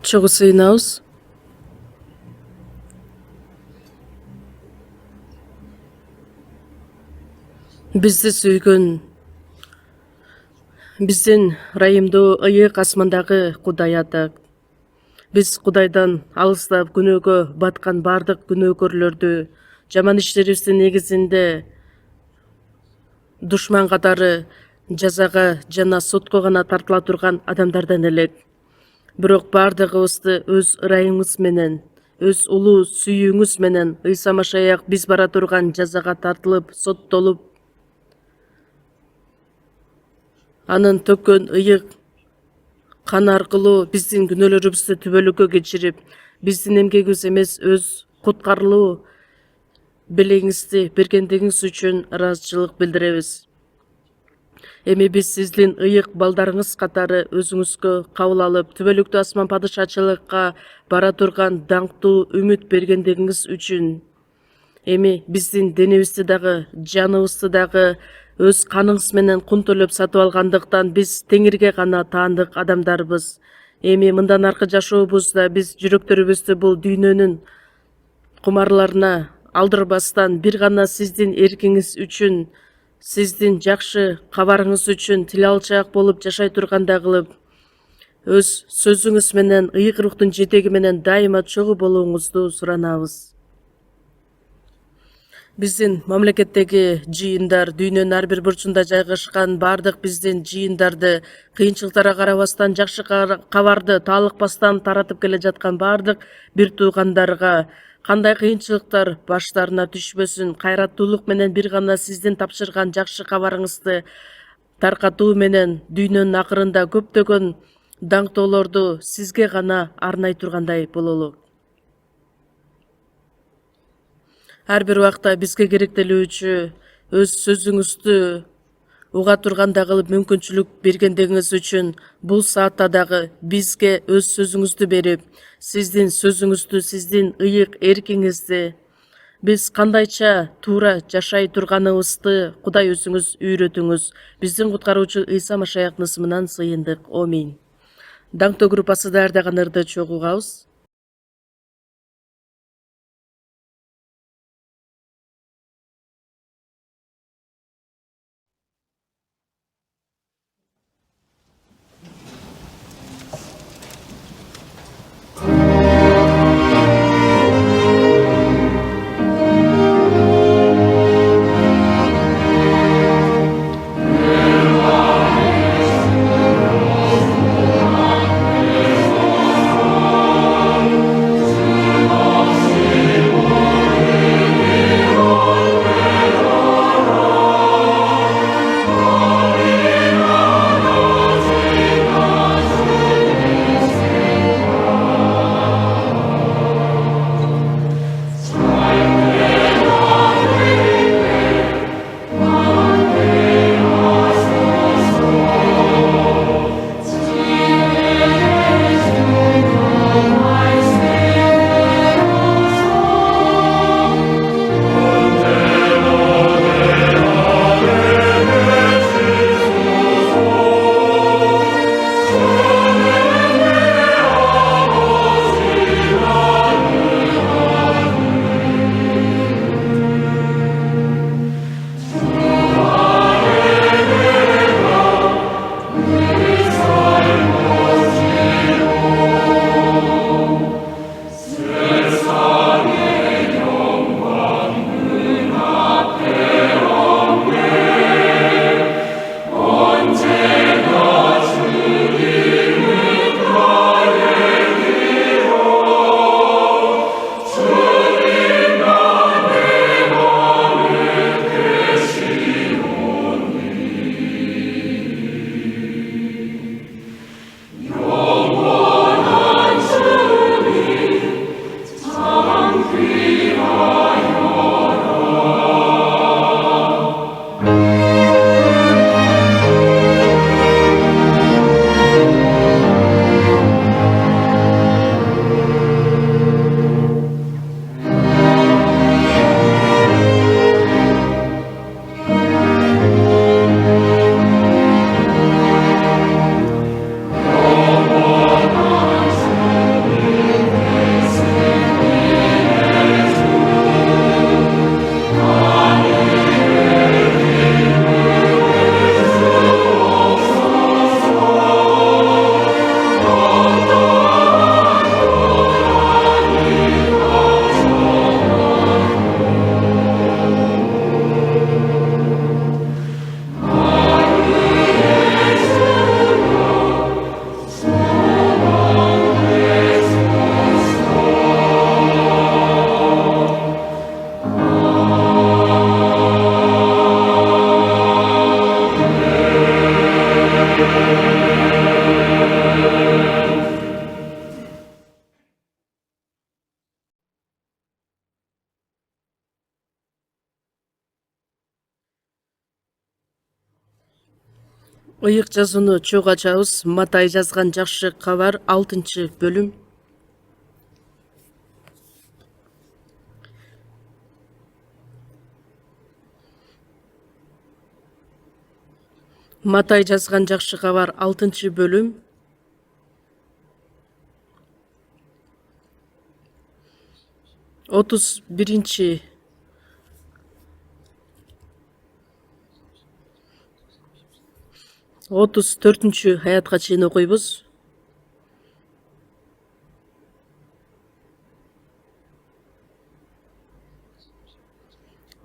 Чогуу сыйынабыз. Бизди сүйгөн, биздин ырайымдуу ыйык асмандагы Кудай Ата. Биз Кудайдан алыстап күнөөгө баткан бардык күнөөкөрлөрдү, жаман иштерибиздин негизинде душман катары жазага жана сотко гана тартыла турган адамдардан элек. Бирок бардыгыбызды өз ырайыңыз менен, өз улуу сүйүүңүз менен Ыйса Машаяк биз бара турган жазага тартылып, соттолуп, анын төккөн ыйык кан аркылуу биздин күнөөлөрүбүздү түбөлүккө кечирип, биздин эмгегибиз эмес өз куткарылуу белегиңизди бергендигиңиз үчүн ыраазычылык билдиребиз. Эми биз сиздин ыйык балдарыңыз катары өзүңүзгө кабыл алып, түбөлүктүү асман падышачылыкка бара турган даңктуу үмүт бергендигиңиз үчүн, эми биздин денибизди дагы, жаныбызды дагы өз каныңыз менен кун төлөп сатып алгандыктан биз Теңирге гана таандык адамдарбыз. Эми мындан аркы жашообузда биз жүрөктөрүбүздү бул дүйнөнүн кумарларына алдырбастан бир гана сиздин эркиңиз үчүн, сиздин жакшы кабарыңыз үчүн тилалчаак болуп жашай тургандай кылып, өз сөзүңүз менен, ыйык рухтун жетеги менен дайыма чогуу болууңузду суранабыз. Биздин мамлекеттеги жыйындар, дүйнөнүн ар бир бурчунда жайгашкан бардык биздин жыйындарды кыйынчылыктарга карабастан, жакшы кабарды таалыкпастан таратып келе жаткан бардык бир туугандарга кандай кыйынчылыктар баштарына түшпөсүн, кайраттуулук менен бир гана сиздин тапшырган жакшы кабарыңызды таркатуу менен дүйнөнүн акырында көптөгөн даңктоолорду сизге гана арнай тургандай бололу. Ар бир убакта бизге керектелүүчү өз сөзүңүздү уга тургандай кылып мүмкүнчүлүк бергендигиңиз үчүн бул саатта дагы бизге өз сөзүңүздү берип, сиздин сөзүңүздү, сиздин ыйык эркиңизди биз кандайча туура жашай турганыбызды Кудай өзүңүз үйрөтүңүз. Биздин куткаруучу Ыйса Машаяктын ысымынан сыйындык. Аминь. Даңктоо группасы даярдаган ырды чогуу угабыз. Ыйык жазууну чогуу ачабыз. Матай жазган жакшы кабар 6-бөлүм. Матай жазган жакшы кабар 6-бөлүм. 31 34 аятка чейин окуйбуз.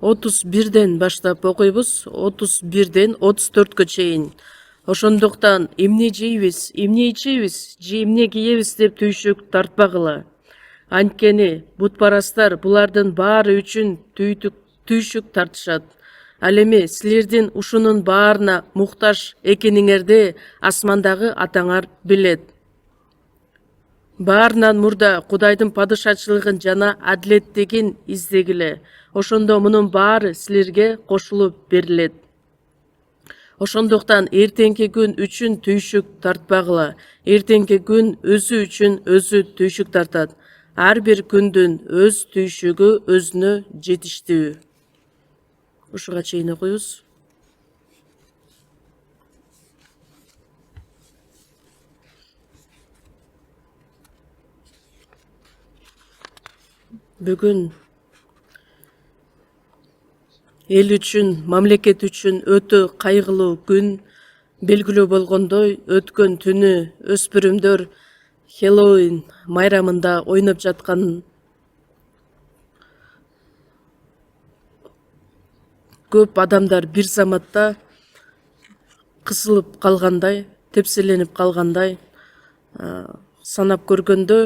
Отуз бирден баштап окуйбуз. 31-ден 34-кө чейин. Ошондуктан эмне жейбиз, эмне ичебиз, же эмне кийебиз деп түйшүк тартпагыла. Анткени бутпарастар булардын баары үчүн түйшүк тартышат. Ал эми силердин ушунун баарына муктаж экениңерди асмандагы атаңар билет. Баарынан мурда Кудайдын падышачылыгын жана адилеттигин издегиле. Ошондо мунун баары силерге кошулуп берилет. Ошондуктан эртеңки күн үчүн түйшүк тартпагыла. Эртеңки күн өзү үчүн өзү түйшүк тартат. Ар бир күндүн өз түйшүгү өзүнө жетиштүү. Ушуга чейин окуйбуз. Бүгүн эл үчүн, мамлекет үчүн өтө кайгылуу күн. Белгилүү болгондой, өткөн түнү өспүрүмдөр Хэллоуин майрамында ойноп жаткан көп адамдар бир заматта кысылып калгандай, тепселенип калгандай санап көргөндө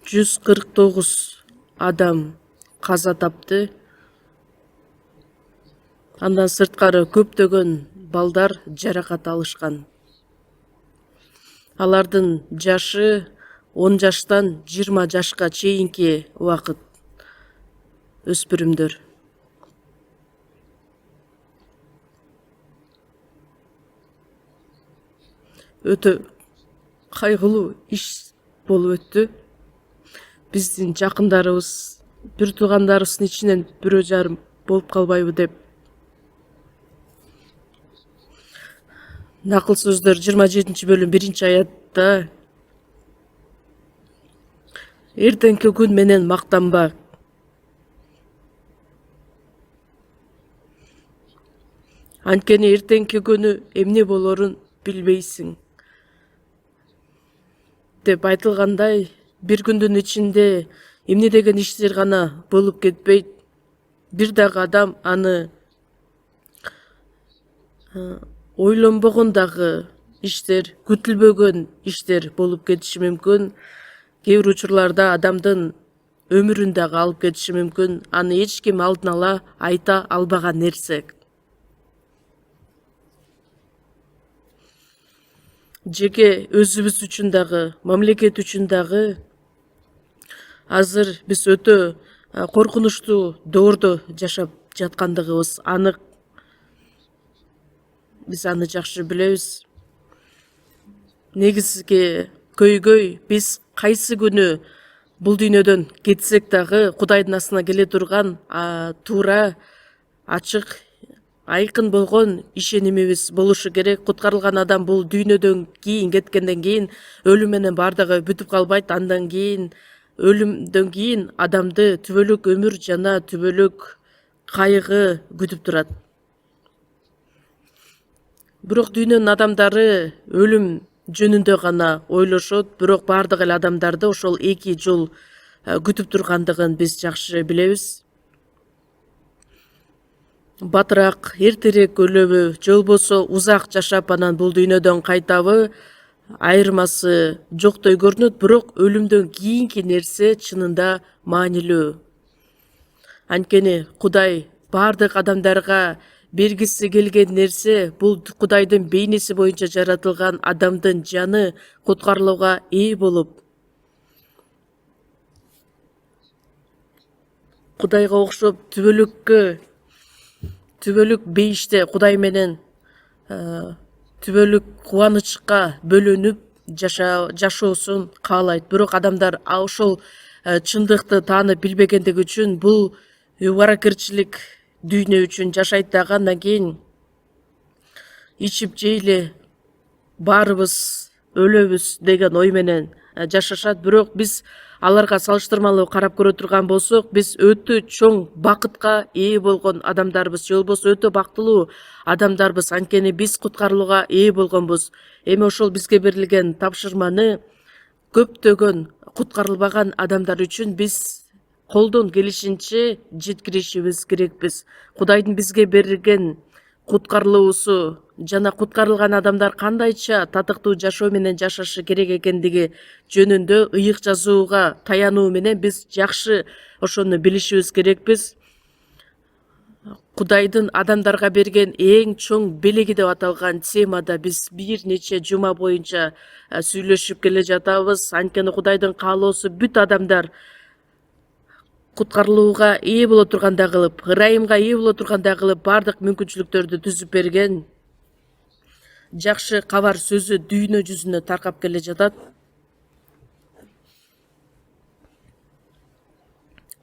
149 адам каза тапты. Андан сырткары көптөгөн балдар жаракат алышкан. Алардын жашы 10 жаштан 20 жашка чейинки убакыт өспүрүмдөр. Өтө кайгылуу иш болуп өттү. Биздин жакындарыбыз, бир туугандарыбыздын ичинен бирөө жарым болуп калбайбы деп. Накыл сөздөр 27-бөлүм 1-аятта эртеңки күн менен мактанба. Анткени эртеңки күнү эмне болорун билбейсиң деп айтылгандай, бир күндүн ичинде эмне деген иштер гана болуп кетпейт. Бир дагы адам аны ойлонбогон дагы иштер, күтүлбөгөн иштер болуп кетиши мүмкүн. Кээ бир учурларда адамдын өмүрүн дагы алып кетиши мүмкүн. Аны эч ким алдын ала айта албаган нерсе. Жеке өзүбүз үчүн дагы, мамлекет үчүн дагы азыр биз өтө коркунучтуу доордо жашап жаткандыгыбыз анык. Биз аны жакшы билебиз. Негизги көйгөй биз кайсы күнү бул дүйнөдөн кетсек дагы Кудайдын астына келе турган туура, ачык, айкын болгон ишенимибиз болушу керек. Куткарылган адам бул дүйнөдөн кийин кеткенден кийин өлүм менен бардыгы бүтүп калбайт. Андан кийин өлүмдөн кийин адамды түбөлүк өмүр жана түбөлүк кайгы күтүп турат. Бирок дүйнөнүн адамдары өлүм жөнүндө гана ойлошот. Бирок бардык эле адамдарды ошол эки жол күтүп тургандыгын биз жакшы билебиз. Батыраак эртерээк өлөбү, же болбосо узак жашап анан бул дүйнөдөн кайтабы, айырмасы жоктой көрүнөт. Бирок өлүмдөн кийинки нерсе чынында маанилүү. Анткени Кудай бардык адамдарга бергиси келген нерсе бул Кудайдын бейнеси боюнча жаратылган адамдын жаны куткарылууга ээ болуп, Кудайга окшоп түбөлүк бейиште Кудай менен түбөлүк кубанычка бөлөнүп жашоосун каалайт. Бирок адамдар ошол чындыкты таанып билбегендиги үчүн бул убаракырчылык дүйнө үчүн жашайт дагы, андан кийин ичип жейле баарыбыз өлөбүз деген ой менен жашашат. Бирок биз аларга салыштырмалуу карап көрө турган болсок, биз өтө чоң бакытка ээ болгон адамдарбыз, же болбосо өтө бактылуу адамдарбыз. Анткени биз куткарылууга ээ болгонбуз. Эми ошол бизге берилген тапшырманы көптөгөн куткарылбаган адамдар үчүн биз колдон келишинче жеткиришибиз керекпиз. Кудайдын бизге берген куткарылуусу жана куткарылган адамдар кандайча татыктуу жашоо менен жашашы керек экендиги жөнүндө ыйык жазууга таянуу менен биз жакшы ошону билишибиз керекпиз. Кудайдын адамдарга берген эң чоң белеги деп аталган темада биз бир нече жума боюнча сүйлөшүп келе жатабыз. Анткени Кудайдын каалоосу бүт адамдар куткарылууга ээ боло тургандай кылып, ырайымга ээ боло тургандай кылып бардык мүмкүнчүлүктөрдү түзүп берген. Жакшы кабар сөзү дүйнө жүзүнө таркап келе жатат.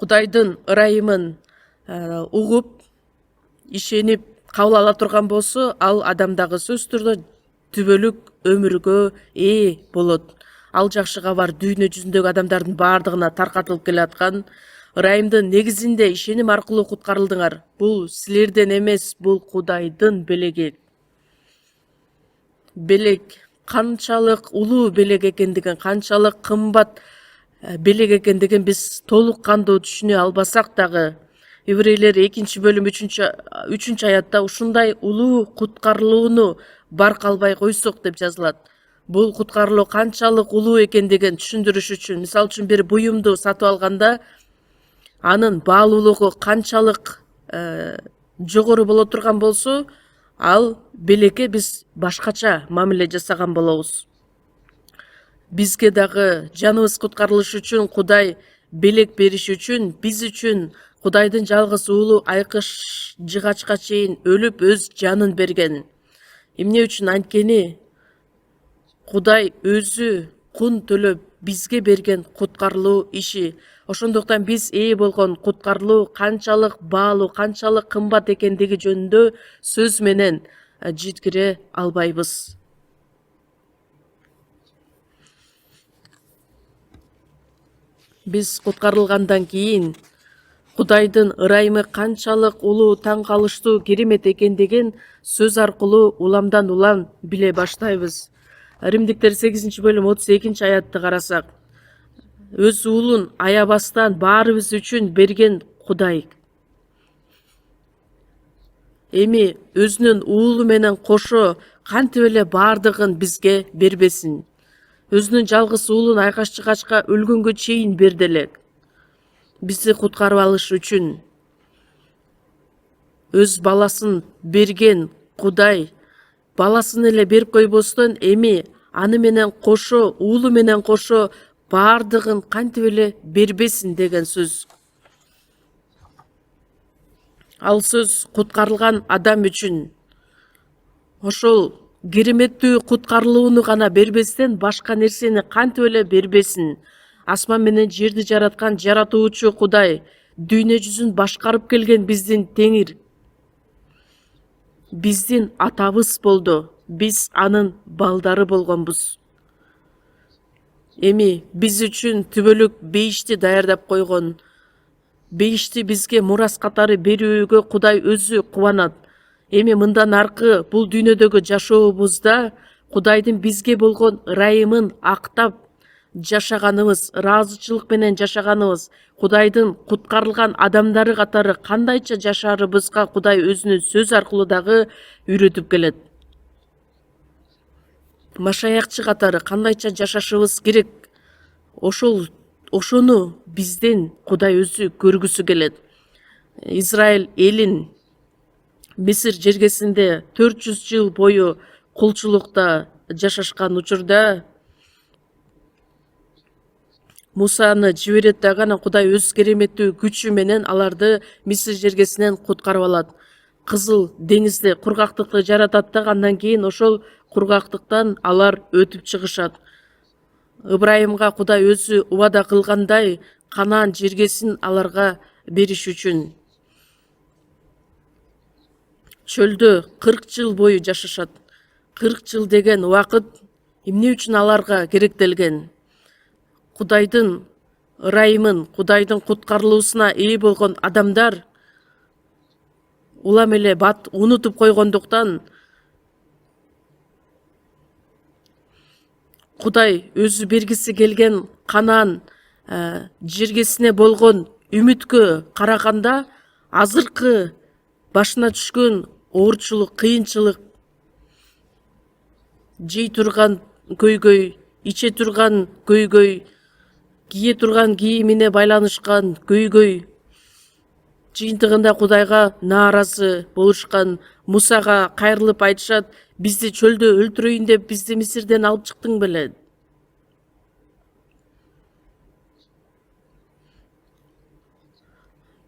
Кудайдын ырайымын угуп, ишенип кабыл ала турган болсо, ал адам дагы сөзсүз түрдө түбөлүк өмүргө ээ болот. Ал жакшы кабар дүйнө жүзүндөгү адамдардын баардыгына таркатылып келаткан. Ырайымдын негизинде ишеним аркылуу куткарылдыңар. Бул силерден эмес, бул Кудайдын белеги. Белек канчалык улуу белек экендигин, канчалык кымбат белек экендигин биз толук кандуу түшүнө албасак дагы, Еврейлер 2-бөлүм 3 аятта ушундай улуу куткарылууну баркалбай койсок деп жазылат. Бул куткарылуу канчалык улуу экендигин түшүндүрүш үчүн, мисалы үчүн бир буюмду сатып алганда, анын баалуулугу канчалык жогору боло турган болсо, ал белекке биз башкача мамиле жасаган болобуз. Бизге дагы жаныбыз куткарылыш үчүн Кудай белек бериш үчүн, биз үчүн Кудайдын жалгыз уулу айкыш жыгачка чейин өлүп өз жанын берген. Эмне үчүн? Анткени Кудай өзү кун төлөп бизге берген куткарылуу иши. Ошондуктан биз ээ болгон куткарылуу канчалык баалуу, канчалык кымбат экендиги жөнүндө сөз менен жеткире албайбыз. Биз куткарылгандан кийин Кудайдын ырайымы канчалык улуу, таң калыштуу, керемет экендигин сөз аркылуу уламдан улам биле баштайбыз. Римдиктер 8-бөлүм 32-аятты карасак, өз уулун аябастан баарыбыз үчүн берген Кудай эми өзүнүн уулу менен кошо кантип эле баардыгын бизге бербесин. Өзүнүн жалгыз уулун айкаш жыгачка өлгөнгө чейин берди элек. Бизди куткарып алыш үчүн өз баласын берген Кудай баласын эле берип койбостон эми аны менен кошо, уулу менен кошо баардыгын кантип эле бербесин деген сөз. Ал сөз куткарылган адам үчүн. Ошол кереметтүү куткарылууну гана бербестен башка нерсени кантип эле бербесин. Асман менен жерди жараткан жаратуучу Кудай, дүйнө жүзүн башкарып келген биздин Теңир, биздин атабыз болду. Биз анын балдары болгонбуз. Эми биз үчүн түбөлүк бейишти даярдап койгон. Бейишти бизге мурас катары берүүгө Кудай өзү кубанат. Эми мындан аркы бул дүйнөдөгү жашообузда Кудайдын бизге болгон ырайымын актап жашаганыбыз, ыраазычылык менен жашаганыбыз, Кудайдын куткарылган адамдары катары кандайча жашаарыбызга Кудай өзүнүн сөз аркылуу дагы үйрөтүп келет. Машаякчы катары кандайча жашашыбыз керек, ошону бизден Кудай өзү көргүсү келет. Израиль элин Мисир жергесинде 400 жыл бою кулчулукта жашашкан учурда Мусаны жиберет дагы, анан Кудай өз кереметтүү күчү менен аларды Мисир жергесинен куткарып алат. Кызыл деңизде кургактыкты жаратат да, андан кийин ошол кургактыктан алар өтүп чыгышат. Ыбрайымга Кудай өзү убада кылгандай Канаан жергесин аларга бериш үчүн чөлдө 40 жыл бою жашашат. 40 жыл деген убакыт эмне үчүн аларга керектелген? Кудайдын ырайымын, Кудайдын куткарылуусуна ээ болгон адамдар улам эле бат унутуп койгондуктан Кудай өзү бергиси келген Канаан жергесине болгон үмүткө караганда азыркы башына түшкөн оорчулук, кыйынчылык, жей турган көйгөй, иче турган көйгөй, кие турган кийимине байланышкан көйгөй, жыйынтыгында Кудайга нааразы болушкан. Мусага кайрылып айтышат: бизди чөлдө өлтүрөйүн деп бизди Мисирден алып чыктың беле?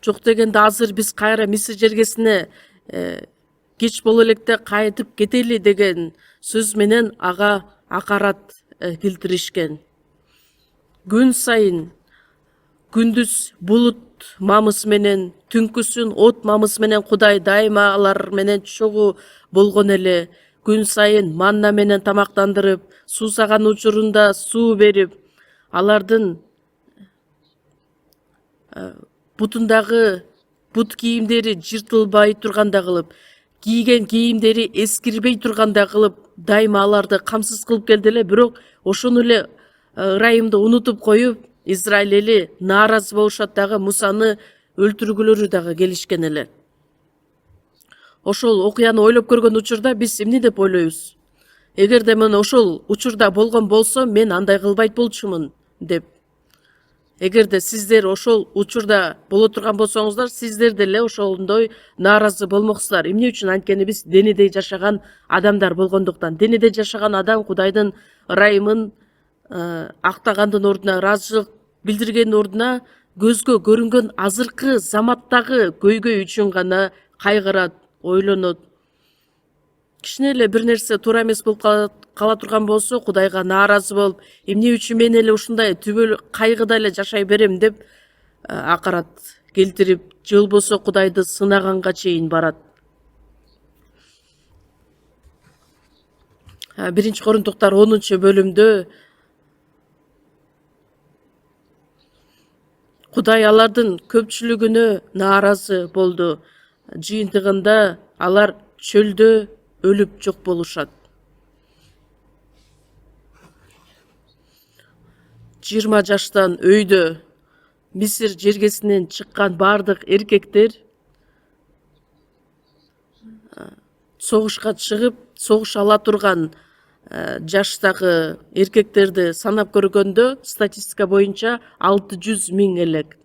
Жок дегенде азыр биз кайра Мисир жергесине кеч боло электе кайтып кетели деген сөз менен ага акарат келтиришкен. Күн сайын күндүз булут мамысы менен, түнкүсүн от мамысы менен Кудай дайыма алар менен чогуу болгон эле. Күн сайын манна менен тамактандырып, суусаган учурунда суу берип, алардын бутундагы бут кийимдери жыртылбай тургандай кылып, кийген кийимдери эскирбей тургандай кылып, дайыма аларды камсыз кылып келди эле. Бирок ошону эле ырайымды унутуп коюп, Израиль эли нааразы болушат дагы, Мусаны өлтүргүлөрү дагы келишкен эле. Ошол окуяны ойлоп көргөн учурда биз эмне деп ойлойбуз? Эгерде мен ошол учурда болгон болсо, мен андай кылбайт болчумун деп. Эгерде сиздер ошол учурда боло турган болсоңуздар, сиздер деле ошондой нааразы болмоксуздар. Эмне үчүн? Анткени биз денеде жашаган адамдар болгондуктан. Денеде жашаган адам Кудайдын ырайымын актагандын ордуна, ыраазычылык билдиргендин ордуна көзгө көрүнгөн азыркы заматтагы көйгөй үчүн гана кайгырат, ойлонот. Кичине эле бир нерсе туура эмес болуп кала турган болсо, Кудайга нааразы болуп, эмне үчүн мен эле ушундай түбөл кайгыда эле жашай берем деп акарат келтирип, же болбосо Кудайды сынаганга чейин барат. 1-Корунтуктар 10-бөлүмдө Кудай алардын көпчүлүгүнө нааразы болду. Жыйынтыгында алар чөлдө өлүп жок болушат. 20 жаштан өйдө Мисир жергесинен чыккан бардык эркектер согушка чыгып, согуш ала турган жаштагы эркектерди санап көргөндө, статистика боюнча 600 000 элек.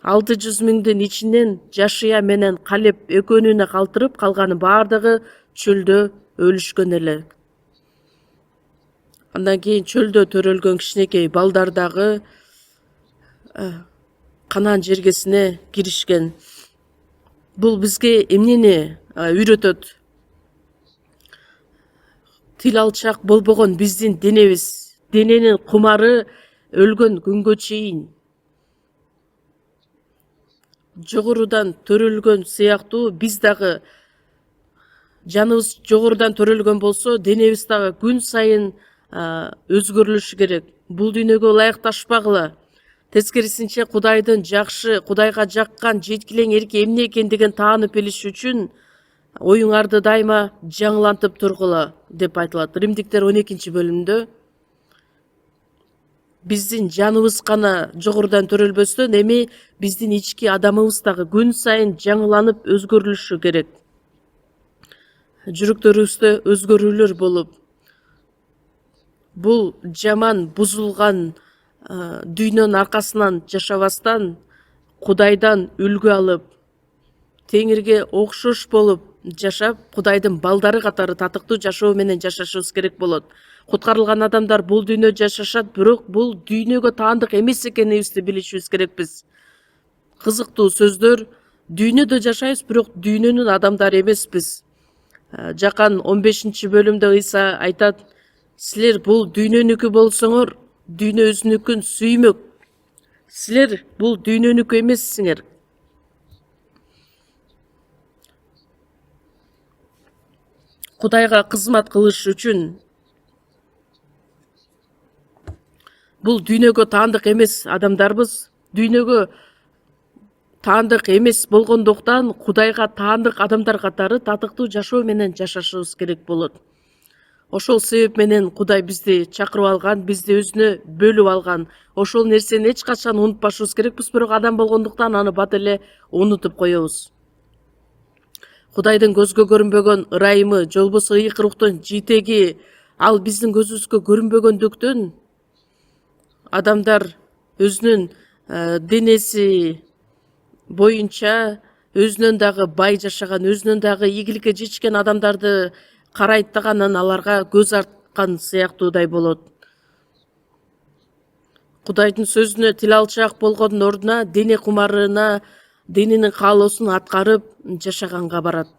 600 000дин ичинен Жашия менен Калеб экөөнүнө калтырып, калганы бардыгы чөлдө өлүшкөн эле. Андан кийин чөлдө төрөлгөн кичинекей балдар дагы Канаан жергесине киришкен. Бул бизге эмнени үйрөтөт? Тил алчак болбогон биздин денебиз, дененин кумары өлгөн күнгө чейин жогорудан төрөлгөн сыяктуу, биз дагы жаныбыз жогорудан төрөлгөн болсо, денебиз дагы күн сайын өзгөрүлүшү керек. Бул дүйнөгө ылайыкташпагыла. Тескерисинче Кудайдын жакшы, Кудайга жаккан жеткилең эрки эмне экендигин таанып билиш үчүн оюңарды дайыма жаңылантып тургула деп айтылат. Римдиктер 12-бөлүмдө биздин жаныбыз гана жогорудан төрөлбөстөн, эми биздин ички адамыбыз дагы күн сайын жаңыланып өзгөрүлүшү керек. Жүрөктөрүбүздө өзгөрүүлөр болуп, бул жаман бузулган дүйнөнүн аркасынан жашабастан, Кудайдан үлгү алып, Теңирге окшош болуп жашап, Кудайдын балдары катары татыктуу жашоо менен жашашыбыз керек болот. Куткарылган адамдар бул дүйнөдө жашашат, бирок бул дүйнөгө таандык эмес экенибизди билишибиз керекпиз. Кызыктуу сөздөр Дүйнөдө жашайбыз, бирок дүйнөнүн адамдары эмеспиз. Жакан 15-бөлүмдө Ыйса айтат: силер бул дүйнөнүкү болсоңор, дүйнө өзүнүкүн сүймөк. Силер бул дүйнөнүкү эмессиңер. Кудайга кызмат кылыш үчүн бул дүйнөгө таандык эмес адамдарбыз. Дүйнөгө таандык эмес болгондуктан Кудайга таандык адамдар катары татыктуу жашоо менен жашашыбыз керек болот. Ошол себеп менен Кудай бизди чакырып алган, бизди өзүнө бөлүп алган. Ошол нерсени эч качан унутпашыбыз керекпиз, бирок адам болгондуктан аны бат эле унутуп коебуз. Кудайдын көзгө көрүнбөгөн ырайымы, же болбосо ыйык рухтун жетеги, ал биздин көзүбүзгө көрүнбөгөндүктөн адамдар өзүнүн денеси боюнча өзүнөн дагы бай жашаган, өзүнөн дагы ийгиликке жетишкен адамдарды карайт дагы анан аларга көз арткан сыяктуудай болот. Кудайдын сөзүнө тил алчаак болгондун ордуна дене кумарына, дененин каалоосун аткарып жашаганга барат.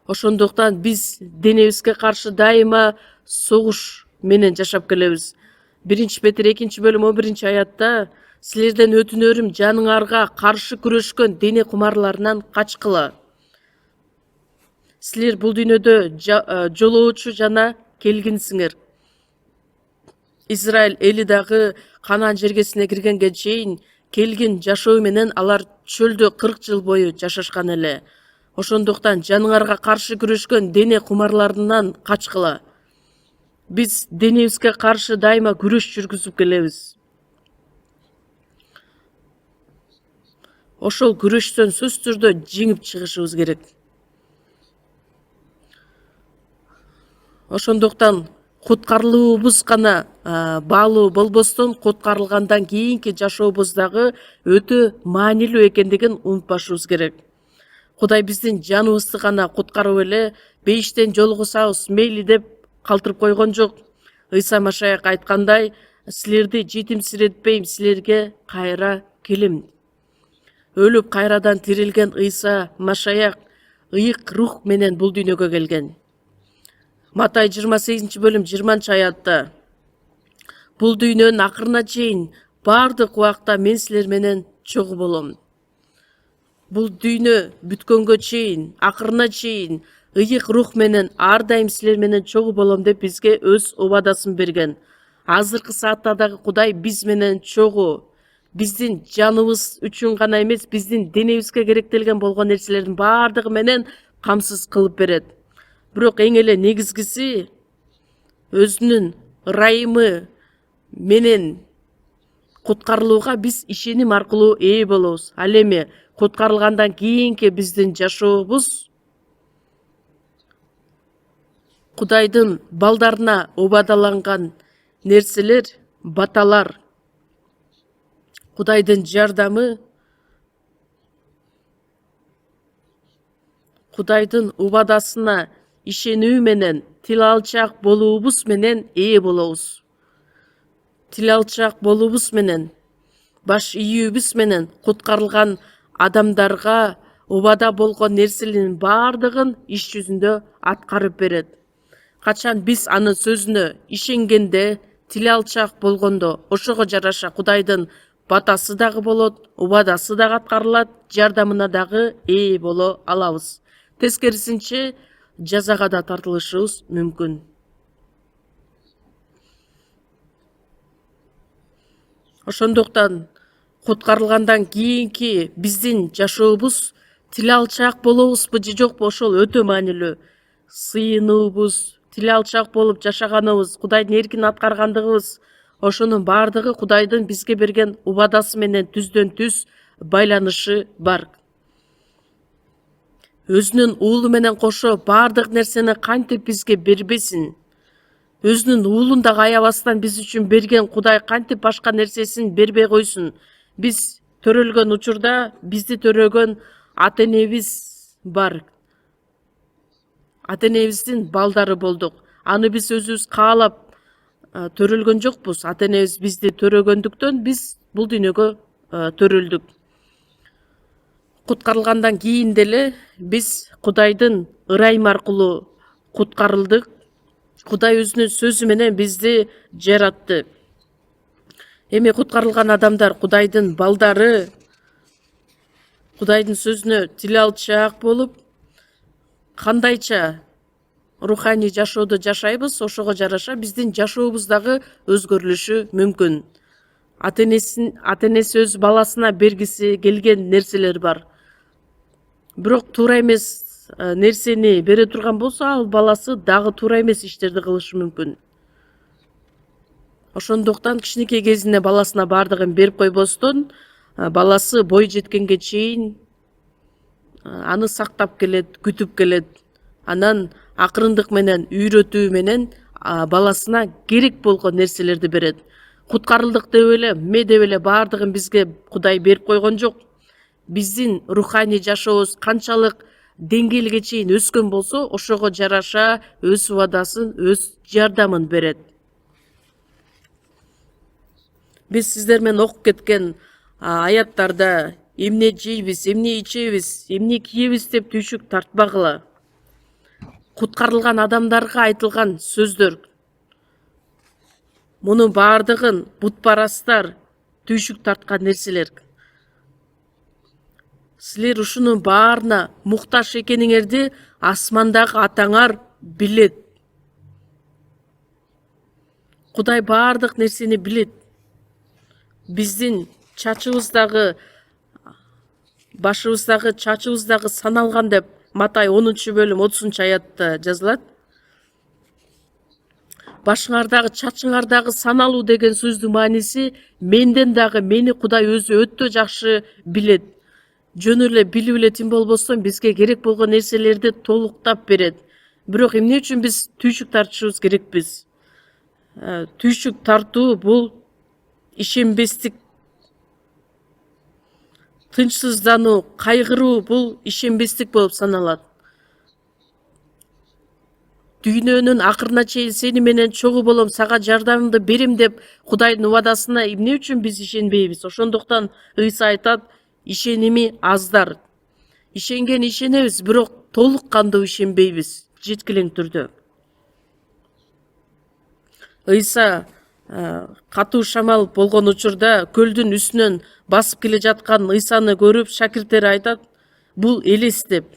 Ошондуктан биз денебизге каршы дайыма согуш менен жашап келебиз. 1 Петр 2-бөлүм 11-аятта: силерден өтүнөрүм, жаныңарга каршы күрөшкөн дене кумарларынан качкыла. Силер бул дүйнөдө жолоочу жана келгинсиңер. Израиль эли дагы Канаан жергесине киргенге чейин келгин жашоо менен алар чөлдө 40 жыл бою жашашкан эле. Ошондуктан жаныңарга каршы күрөшкөн дене кумарларынан качкыла. Биз денебизге каршы дайыма күрөш жүргүзүп келебиз. Ошол күрөштөн сөзсүз түрдө жеңип чыгышыбыз керек. Ошондуктан куткарылуубуз гана баалуу болбостон, куткарылгандан кийинки жашообуз дагы өтө маанилүү экендигин унутпашыбыз керек. Кудай биздин жаныбызды гана куткарып эле бейиштен жолугусабыз мейли деп калтырып койгон жок. Ыйса Машаяк айткандай: силерди жетимсиретпейм, силерге кайра келем. Өлүп кайрадан тирилген Ыйса Машаяк ыйык рух менен бул дүйнөгө келген. Матай 28-бөлүм 20-аятта: бул дүйнөнүн акырына чейин бардык убакта мен силер менен чогуу болом. Бул дүйнө бүткөнгө чейин, акырына чейин ыйык рух менен ар дайым силер менен чогуу болом деп бизге өз убадасын берген. Азыркы саатта дагы Кудай биз менен чогуу. Биздин жаныбыз үчүн гана эмес, биздин денебизге керектелген болгон нерселердин бардыгы менен камсыз кылып берет. Бирок эң эле негизгиси өзүнүн ырайымы менен куткарылууга биз ишеним аркылуу ээ болобуз. Ал эми куткарылгандан кийинки биздин жашообуз Кудайдын балдарына убадаланган нерселер, баталар, Кудайдын жардамы, Кудайдын убадасына ишенүү менен, тил алчаак болуубуз менен ээ болобуз. Тил алчаак болуубуз менен, баш ийүүбүз менен куткарылган адамдарга убада болгон нерселердин бардыгын иш жүзүндө аткарып берет. Качан биз анын сөзүнө ишенгенде, тил алчаак болгондо, ошого жараша Кудайдын батасы дагы болот, убадасы дагы аткарылат, жардамына дагы ээ боло алабыз. Тескерисинче жазага да тартылышыбыз мүмкүн. Ошондуктан куткарылгандан кийинки биздин жашообуз тил алчаак болобузбу же жокпу, ошол өтө маанилүү. Сыйынуубуз, тил алчаак болуп жашаганыбыз, Кудайдын эркин аткаргандыгыбыз, ошонун бардыгы Кудайдын бизге берген убадасы менен түздөн түз байланышы бар. Өзүнүн уулу менен кошо бардык нерсени кантип бизге бербесин? Өзүнүн уулун дагы аябастан биз үчүн берген Кудай кантип башка нерсесин бербей койсун? Биз төрөлгөн учурда бизди төрөгөн ата-энебиз бар. Ата-энебиздин балдары болдук. Аны биз өзүбүз каалап төрөлгөн жокпуз. Ата-энебиз бизди төрөгөндүктөн биз бул дүйнөгө төрөлдүк. Куткарылгандан кийин деле биз Кудайдын ырайымы аркылуу куткарылдык. Кудай өзүнүн сөзү менен бизди жаратты. Эми куткарылган адамдар Кудайдын балдары, Кудайдын сөзүнө тил алчаак болуп, кандайча руханий жашоодо жашайбыз, ошого жараша биздин жашообуз дагы өзгөрүлүшү мүмкүн. Ата энеси өз баласына бергиси келген нерселер бар. Бирок туура эмес нерсени бере турган болсо, ал баласы дагы туура эмес иштерди кылышы мүмкүн. Ошондуктан кичинекей кезинде баласына бардыгын берип койбостон, баласы бой жеткенге чейин аны сактап келет, күтүп келет. Анан акырындык менен, үйрөтүү менен баласына керек болгон нерселерди берет. Куткарылдык деп эле, ме деп эле бардыгын бизге Кудай берип койгон жок. Биздин руханий жашообуз канчалык деңгээлге чейин өскөн болсо, ошого жараша өз убадасын, өз жардамын берет. Биз сиздер менен окуп кеткен аяттарда эмне жейбиз, эмне ичебиз, эмне кийебиз деп түйшүк тартпагыла. Куткарылган адамдарга айтылган сөздөр. Мунун бардыгын бутпарастар түйшүк тарткан нерселер. Силер ушунун баарына муктаж экениңерди асмандагы атаңар билет. Кудай бардык нерсени билет. Биздин чачыбыздагы, башыбыздагы, чачыбыздагы саналган деп Матай 10-бөлүм 30-аятта жазылат. Башыңардагы, чачыңардагы саналуу деген сөздүн мааниси менден дагы мени Кудай өзү өтө жакшы билет. Жөн эле билип эле тим болбостон бизге керек болгон нерселерди толуктап берет. Бирок эмне үчүн биз түйшүк тартышыбыз керекпиз? Түйшүк тартуу бул ишенбестик, тынчсыздануу, кайгыруу бул ишенбестик болуп саналат. Дүйнөнүн акырына чейин сени менен чогуу болом, сага жардамымды берем деп Кудайдын убадасына эмне үчүн биз ишенбейбиз? Ошондуктан Ыйса айтат, ишеними аздар. Ишенген ишенебиз, бирок толук кандуу ишенбейбиз, жеткилең түрдө. Ыйса катуу шамал болгон учурда көлдүн үстүнөн басып келе жаткан Ыйсаны көрүп, шакирттери айтат, бул элес деп.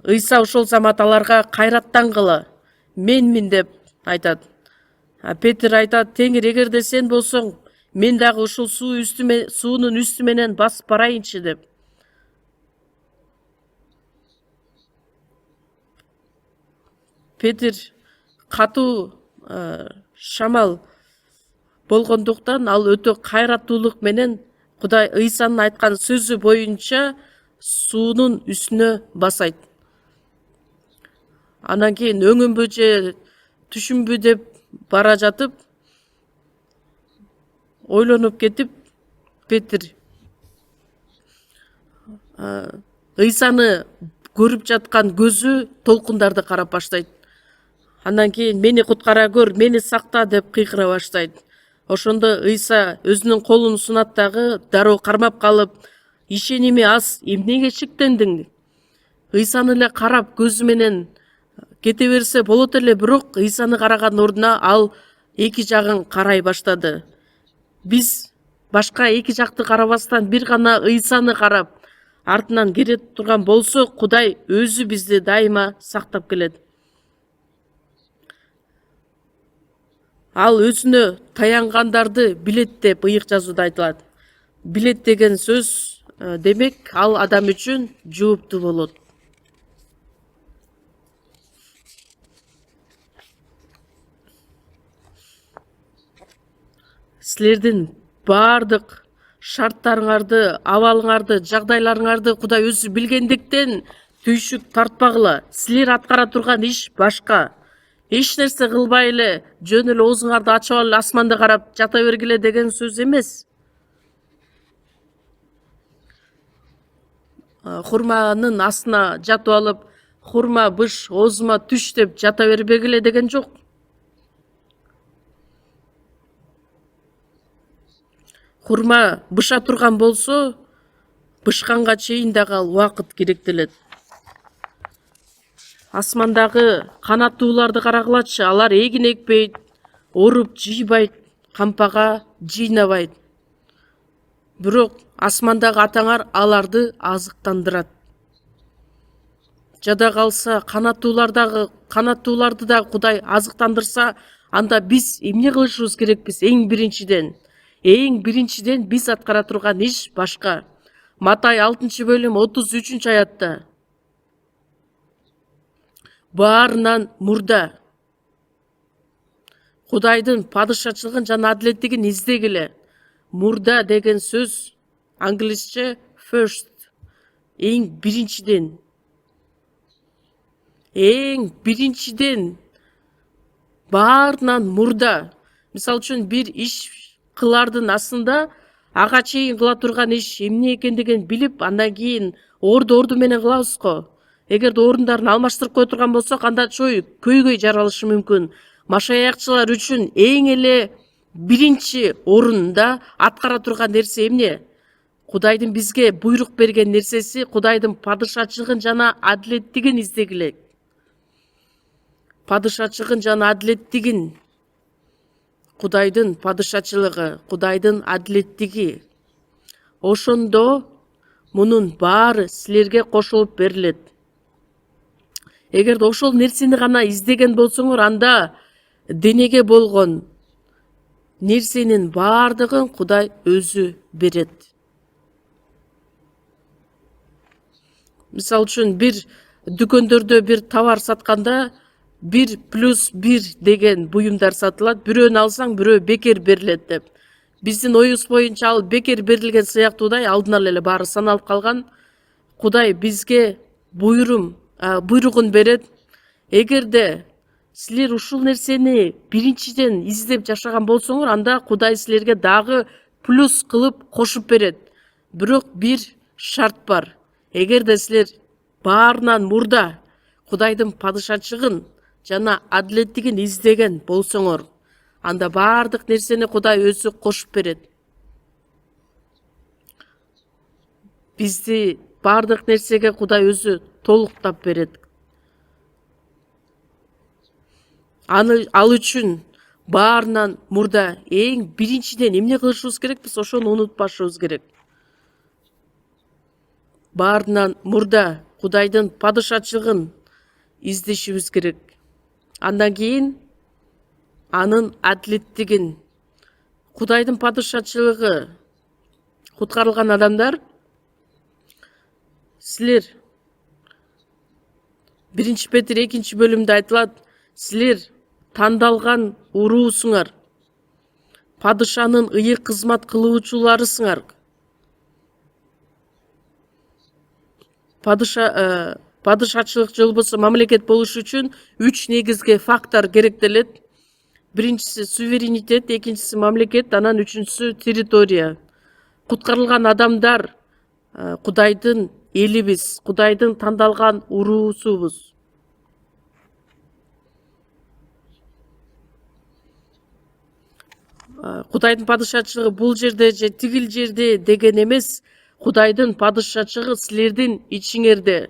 Ыйса ошол замат аларга кайраттангыла, менмин деп айтат. Петр айтат, Теңир, эгерде сен болсоң, мен дагы ушул суунун үстү менен басып барайынчы деп. Петр катуу шамал болгондуктан ал өтө кайраттуулук менен Кудай Ыйсанын айткан сөзү боюнча суунун үстүнө басайт. Анан кийин өңүмбү же түшүмбү деп бара жатып, ойлонуп кетип, Петр Ыйсаны көрүп жаткан көзү толкундарды карап баштайт. Андан кийин мени куткара көр, мени сакта деп кыйкыра баштайт. Ошондо Ыйса өзүнүн колун сунат дагы дароо кармап калып, ишеними аз, эмнеге шектендиң? Ыйсаны эле карап көзү менен кете берсе болот эле, бирок Ыйсаны караган ордуна ал эки жагын карай баштады. Биз башка эки жакты карабастан бир гана Ыйсаны карап, артынан келе турган болсо, Кудай өзү бизди дайыма сактап келет. Ал өзүнө таянгандарды билет деп ыйык жазууда айтылат. Билет деген сөз демек ал адам үчүн жооптуу болот. Силердин бардык шарттарыңарды, абалыңарды, жагдайларыңарды Кудай өзү билгендиктен түйшүк тартпагыла. Силер аткара турган иш башка. Эч нерсе кылбай эле, жөн эле оозуңарды ачып алып асманды карап жата бергиле деген сөз эмес. Хурманын астына жатып алып, хурма быш оозума түш деп жата бербегиле деген жок. Хурма быша турган болсо, бышканга чейин дагы ал убакыт керектелет. Асмандагы канаттууларды карагылачы, алар эгин экпейт, оруп жыйбайт, кампага жыйнабайт. Бирок асмандагы атаңар аларды азыктандырат. Жада калса канаттууларды да Кудай азыктандырса, анда биз эмне кылышыбыз керекпиз? Эң биринчиден биз аткара турган иш башка. Матай 6-бөлүм 33-аятта баарынан мурда Кудайдын падышачылыгын жана адилеттигин издегиле. Мурда деген сөз англисче first. Эң биринчиден баарынан мурда. Мисал үчүн бир иш кылардын астында ага чейин кыла турган иш эмне экендигин билип, андан кийин орду менен кылабыз го. Эгерде орундарын алмаштырып кое турган болсок, анда чоy көйгөй жаралышы мүмкүн. Машаякчылар үчүн эң эле биринчи орунда аткара турган нерсе эмне? Кудайдын бизге буйрук берген нерсеси Кудайдын падышачылыгын жана адилеттигин издегиле. Падышачылыгын жана адилеттигин. Кудайдын падышачылыгы, Кудайдын адилеттиги. Ошондо мунун баары силерге кошулуп берилет. Эгерде ошол нерсени гана издеген болсоңор, анда денеге болгон нерсенин баардыгын Кудай өзү берет. Мисал үчүн бир дүкөндөрдө бир товар сатканда 1+1 деген буюмдар сатылат. Бирөөнү алсаң, бирөө бекер берилет деп. Биздин оюбуз боюнча ал бекер берилген сыяктуудай алдынан эле баары саналып калган. Кудай бизге буйругун берет. Эгерде силер ушул нерсени биринчиден издеп жашаган болсоңор, анда Кудай силерге дагы плюс кылып кошуп берет. Бирок бир шарт бар. Эгерде силер баарынан мурда Кудайдын падышачылыгын жана адилеттигин издеген болсоңор, анда баардык нерсени Кудай өзү кошуп берет. Бизди баардык нерсеге Кудай өзү толуктап берет. Ал үчүн баарынан мурда эң биринчиден эмне кылышыбыз керек? Биз ошону унутпашыбыз керек. Баарынан мурда Кудайдын падышачылыгын издешибиз керек. Андан кийин анын адилеттигин. Кудайдын падышачылыгы. Куткарылган адамдар, силер 1-Петр 2-бөлүмдө айтылат, силер тандалган уруусуңар, падышанын ыйык кызмат кылуучуларысыңар. Падышачылык болбосо мамлекет болуш үчүн 3 негизги фактор керектелет. Биринчиси суверенитет, экинчиси мамлекет, анан үчүнчүсү территория. Куткарылган адамдар Кудайдын элибиз, Кудайдын тандалган уруусубуз. Кудайдын падышачылыгы бул жерде же тигил жерде деген эмес. Кудайдын падышачылыгы силердин ичиңерде.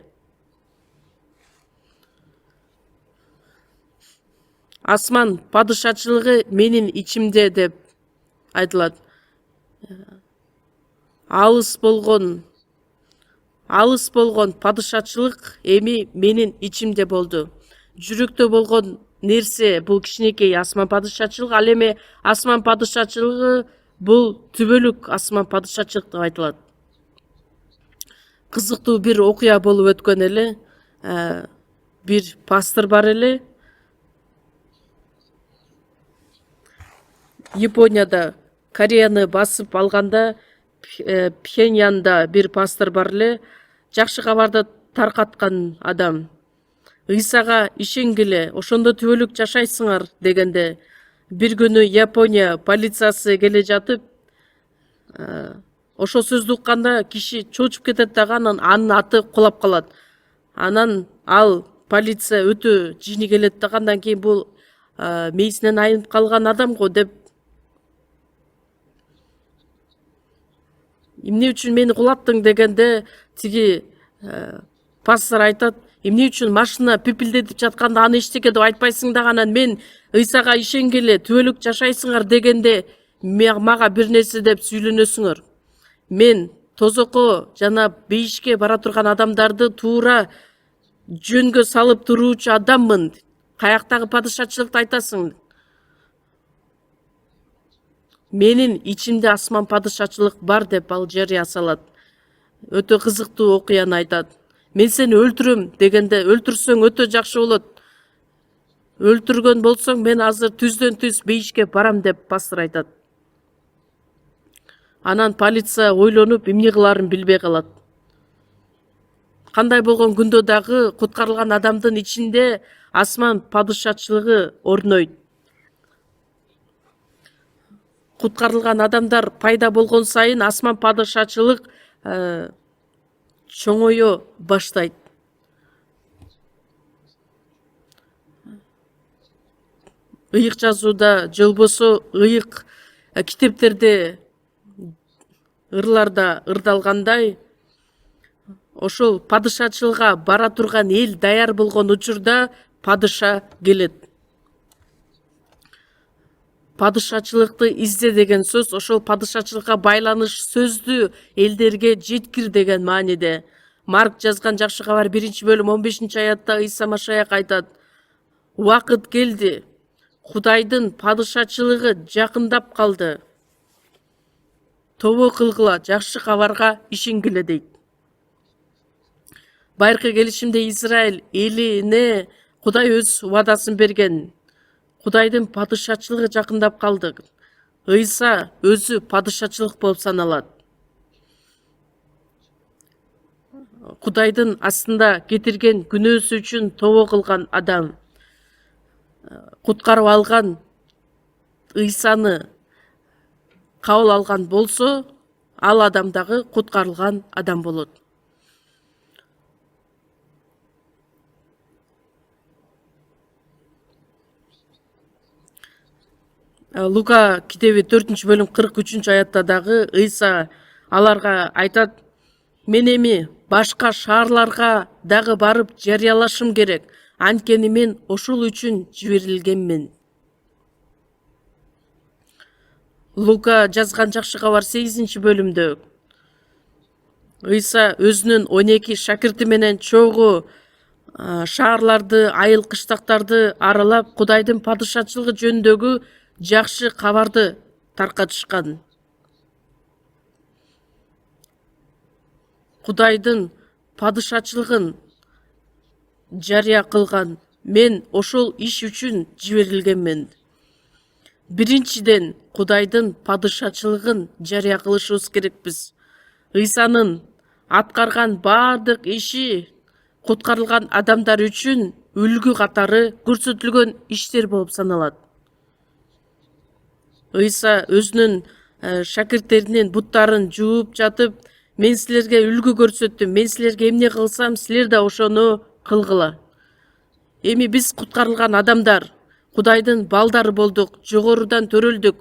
Асман падышачылыгы менин ичимде деп айтылат. Алыс болгон падышачылык эми менин ичимде болду. Жүрөктө болгон нерсе бул кичинекей асман падышачылыгы, ал эми асман падышачылыгы бул түбөлүк асман падышачылык деп айтылат. Кызыктуу бир окуя болуп өткөн эле. Бир пастор бар эле. Японияда Кореяны басып алганда, Пхеньянда бир пастор бар эле. Жакшы кабарды таркаткан адам. Ыйсага ишенгиле, ошондо түбөлүк жашайсыңар дегенде, бир күнү Япония полициясы келе жатып, ошол сөздү укканда киши чочуп кетет дагы, анын аты кулап калат. Анан ал полиция өтө жини келет дагы, андан кийин бул мейисинен айнып калган адам го деп эмне үчүн мени кулаттың дегенде тиги пастор айтат, эмне үчүн машина пипилдетип жатканда аны эчтеке деп айтпайсың да, анан мен ыйсага ишенгеле түбөлүк жашайсыңар дегенде мага бир нерсе деп сүйлөнөсүңөр. Мен тозокко жана бейишке бара турган адамдарды туура жөнгө салып туруучу адаммын. Каяктагы падышачылыкты айтасың? Менин ичимде асман падышачылык бар деп ал жарыя салат. Өтө кызыктуу окуяны айтат. Мен сени өлтүрөм дегенде, өлтүрсөң өтө жакшы болот. Өлтүргөн болсоң мен азыр түздөн түз бейишке барам деп пастор айтат. Анан полиция ойлонуп эмне кыларын билбей калат. Кандай болгон күндө дагы куткарылган адамдын ичинде асман падышачылыгы орнойт. Куткарылган адамдар пайда болгон сайын асман падышачылык чоңойо баштайт. Ыйык жазууда же болбосо ыйык китептерде ырларда ырдалгандай, ошол падышачылыкка бара турган эл даяр болгон учурда падыша келет. Падышачылыкты изде деген сөз ошол падышачылыкка байланыш сөздү элдерге жеткир деген мааниде. Марк жазган жакшы кабар 1-бөлүм 15-аятта Ыйса Машаяк айтат: "Убакыт келди, Кудайдын падышачылыгы жакындап калды. Тобо кылгыла, жакшы кабарга ишенгиле" дейт. Байыркы келишимде Израиль элине Кудай өз убадасын берген. Кудайдын падышачылыгы жакындап калды. Ыйса өзү падышачылык болуп саналат. Кудайдын астында кетирген күнөөсү үчүн тобо кылган адам, куткарып алган Ыйсаны кабыл алган болсо, ал адам дагы куткарылган адам болот. Лука китеби 4-бөлүм 43-аятта дагы Ыйса аларга айтат: "Мен эми башка шаарларга дагы барып жарыялашым керек. Анткени мен ошол үчүн жиберилгенмин." Лука жазган жакшы кабар 8-бөлүмдө Ыйса өзүнүн 12 шакирти менен чогуу шаарларды, айыл кыштактарды аралап, Кудайдын падышачылыгы жөнүндөгү жакшы кабарды таркатышкан. Кудайдын падышачылыгын жарыя кылган. Мен ошол иш үчүн жиберилгенмин. Биринчиден, Кудайдын падышачылыгын жарыя кылышыбыз керекпиз. Ыйсанын аткарган бардык иши куткарылган адамдар үчүн үлгү катары көрсөтүлгөн иштер болуп саналат. Ыйса өзүнүн шакирттеринин буттарын жууп жатып, мен силерге үлгү көрсөттүм, мен силерге эмне кылсам, силер да ошону кылгыла. Эми биз куткарылган адамдар, Кудайдын балдары болдук, жогорудан төрөлдүк,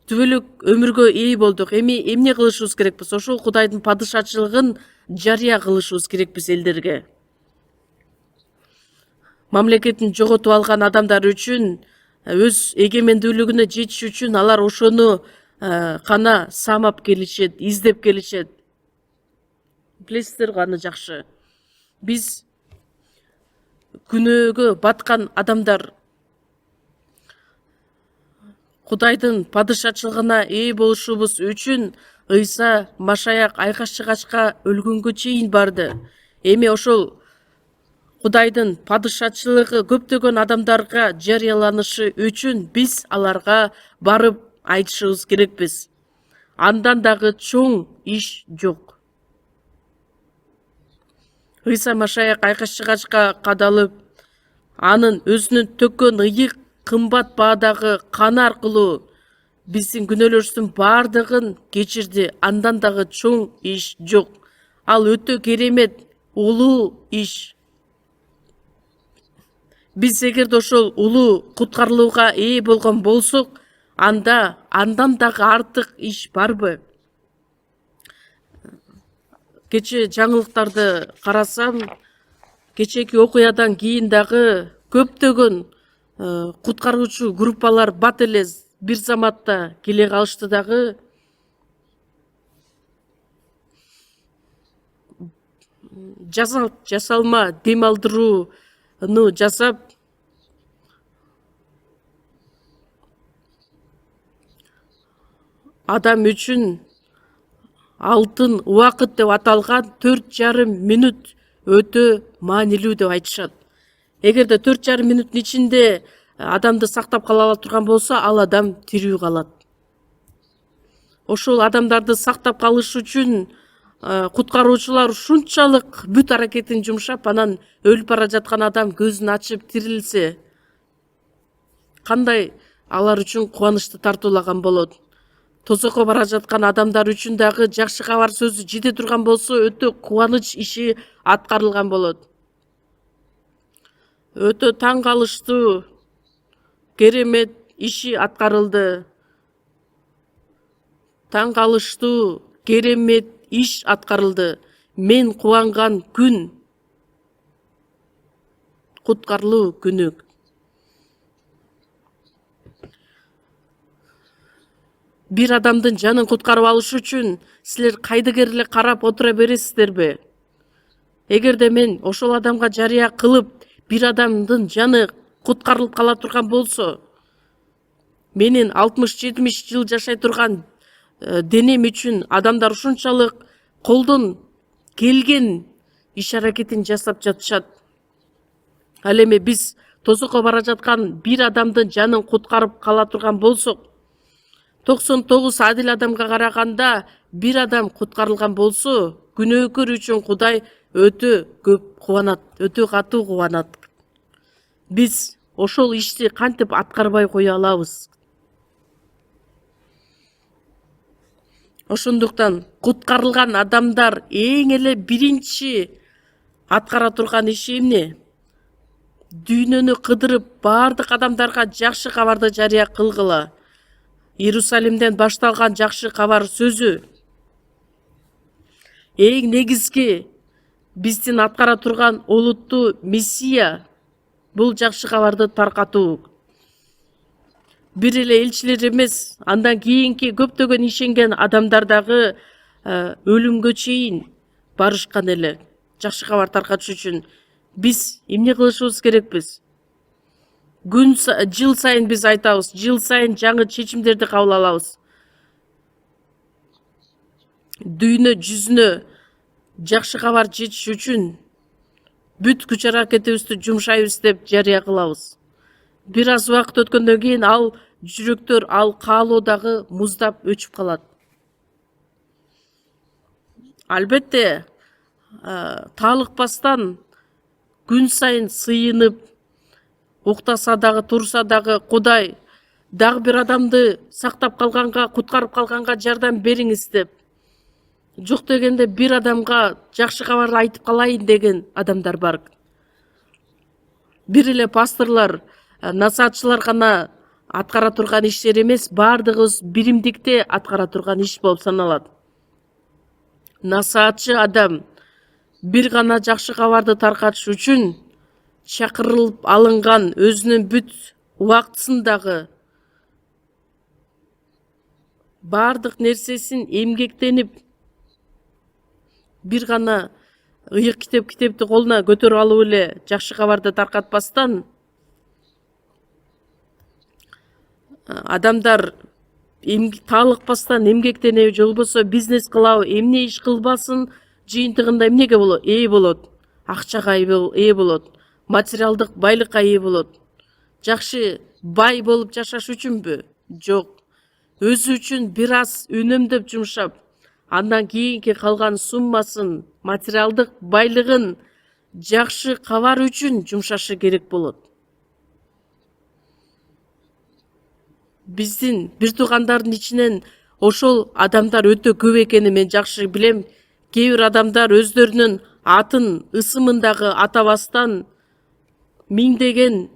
түбөлүк өмүргө ээ болдук. Эми эмне кылышыбыз керекпиз? Ошол Кудайдын падышачылыгын жарыя кылышыбыз керекпиз элдерге. Мамлекетин жоготуп алган адамдар үчүн, өз эгемендүүлүгүнө жетиш үчүн алар ошону кана самап келишет, издеп келишет. Билесиздер го аны жакшы. Биз күнөөгө баткан адамдар Кудайдын падышачылыгына ээ болушубуз үчүн Ыйса Машаяк айкаш чыгачка өлгөнгө чейин барды. Эми ошол Кудайдын падышачылыгы көптөгөн адамдарга жарыяланышы үчүн биз аларга барып айтышыбыз керекпиз. Андан дагы чоң иш жок. Ыйса Машаяк айкаш чыгачка кадалып, анын өзүнүн төккөн ыйык кымбат баадагы каны аркылуу биздин күнөөлөрүбүздүн бардыгын кечирди. Андан дагы чоң иш жок. Ал өтө керемет, улуу иш. Биз эгерде ошол улуу куткарылууга ээ болгон болсок, андан дагы артык иш барбы? Кече жаңылыктарды карасам, кечеки окуядан кийин дагы көптөгөн куткаруучу группалар бат эле бир заматта келе калышты дагы. Жасалма дем алдырууну жасап, адам үчүн алтын убакыт деп аталган 4,5 мүнөт өтө маанилүү деп айтышат. Эгерде 4,5 мүнөттүн ичинде адамды сактап кала ала турган болсо, ал адам тирүү калат. Ошол адамдарды сактап калыш үчүн куткаруучулар ушунчалык бүт аракетин жумшап, анан өлүп бара жаткан адам көзүн ачып тирилсе, кандай алар үчүн кубанычты тартуулаган болот. Тозокко бара жаткан адамдар үчүн дагы жакшы кабар сөзү жете турган болсо, өтө кубаныч иши аткарылган болот. Өтө таң калыштуу, керемет иши аткарылды. Таң калыштуу, керемет иш аткарылды. Мен кубанган күн, куткарылуу күнү. Бир адамдын жанын куткарып алыш үчүн силер кайдыгер эле карап отура бересиздерби? Эгерде мен ошол адамга жарыя кылып, бир адамдын жаны куткарылып кала турган болсо, менин 60-70 жыл жашай турган денем үчүн адамдар ушунчалык колдон келген иш аракетин жасап жатышат. Ал эми биз тозокко бара жаткан бир адамдын жанын куткарып кала турган болсок, 99 адил адамга караганда бир адам куткарылган болсо, күнөөкөр үчүн Кудай өтө көп кубанат, өтө катуу кубанат. Биз ошол ишти кантип аткарбай кое алабыз? Ошондуктан куткарылган адамдар эң эле биринчи аткара турган иши эмне? Дүйнөнү кыдырып, бардык адамдарга жакшы кабарды жарыя кылгыла. Иерусалимден башталган жакшы кабар сөзү эң негизги биздин аткара турган олуттуу миссия бул жакшы кабарды таркатуу. Бир эле элчилер эмес, андан кийинки көптөгөн ишенген адамдар дагы өлүмгө чейин барышкан эле жакшы кабар таркатыш үчүн. Биз эмне кылышыбыз керекпиз? Жыл сайын биз айтабыз, жыл сайын жаңы чечимдерди кабыл алабыз. Дүйнө жүзүнө жакшы кабар жетиш үчүн бүт күч аракетибизди жумшайбыз деп жарыя кылабыз. Бир аз убакыт өткөндөн кийин ал жүрөктөр, ал каалоо дагы муздап өчүп калат. Албетте, таалыкпастан күн сайын сыйынып, уктаса дагы, турса дагы Кудай дагы бир адамды сактап калганга, куткарып калганга жардам бериңиз деп. Жок дегенде бир адамга жакшы кабарды айтып калайын деген адамдар бар. Бир эле пасторлар, насаатчылар гана аткара турган иштер эмес, бардыгыбыз биримдикте аткара турган иш болуп саналат. Насаатчы адам бир гана жакшы кабарды таркатыш үчүн чакырылып алынган, өзүнүн бүт убактысындагы бардык нерсесин эмгектенип, бир гана ыйык китепти колуна көтөрүп алып эле жакшы кабарды таркатпастан, адамдар таалыкпастан эмгектенеби, же болбосо бизнес кылабы, эмне иш кылбасын, жыйынтыгында эмнеге болот? Ээ болот. Акчага ээ болот. Материалдык байлыкка ээ болот. Жакшы бай болуп жашаш үчүнбү? Жок. Өзү үчүн бир аз үнөмдөп жумшап, андан кийинки калган суммасын, материалдык байлыгын жакшы кабар үчүн жумшашы керек болот. Биздин бир туугандардын ичинен ошол адамдар өтө көп экенин мен жакшы билем. Кээ бир адамдар өздөрүнүн атын, ысымын дагы атабастан миңдеген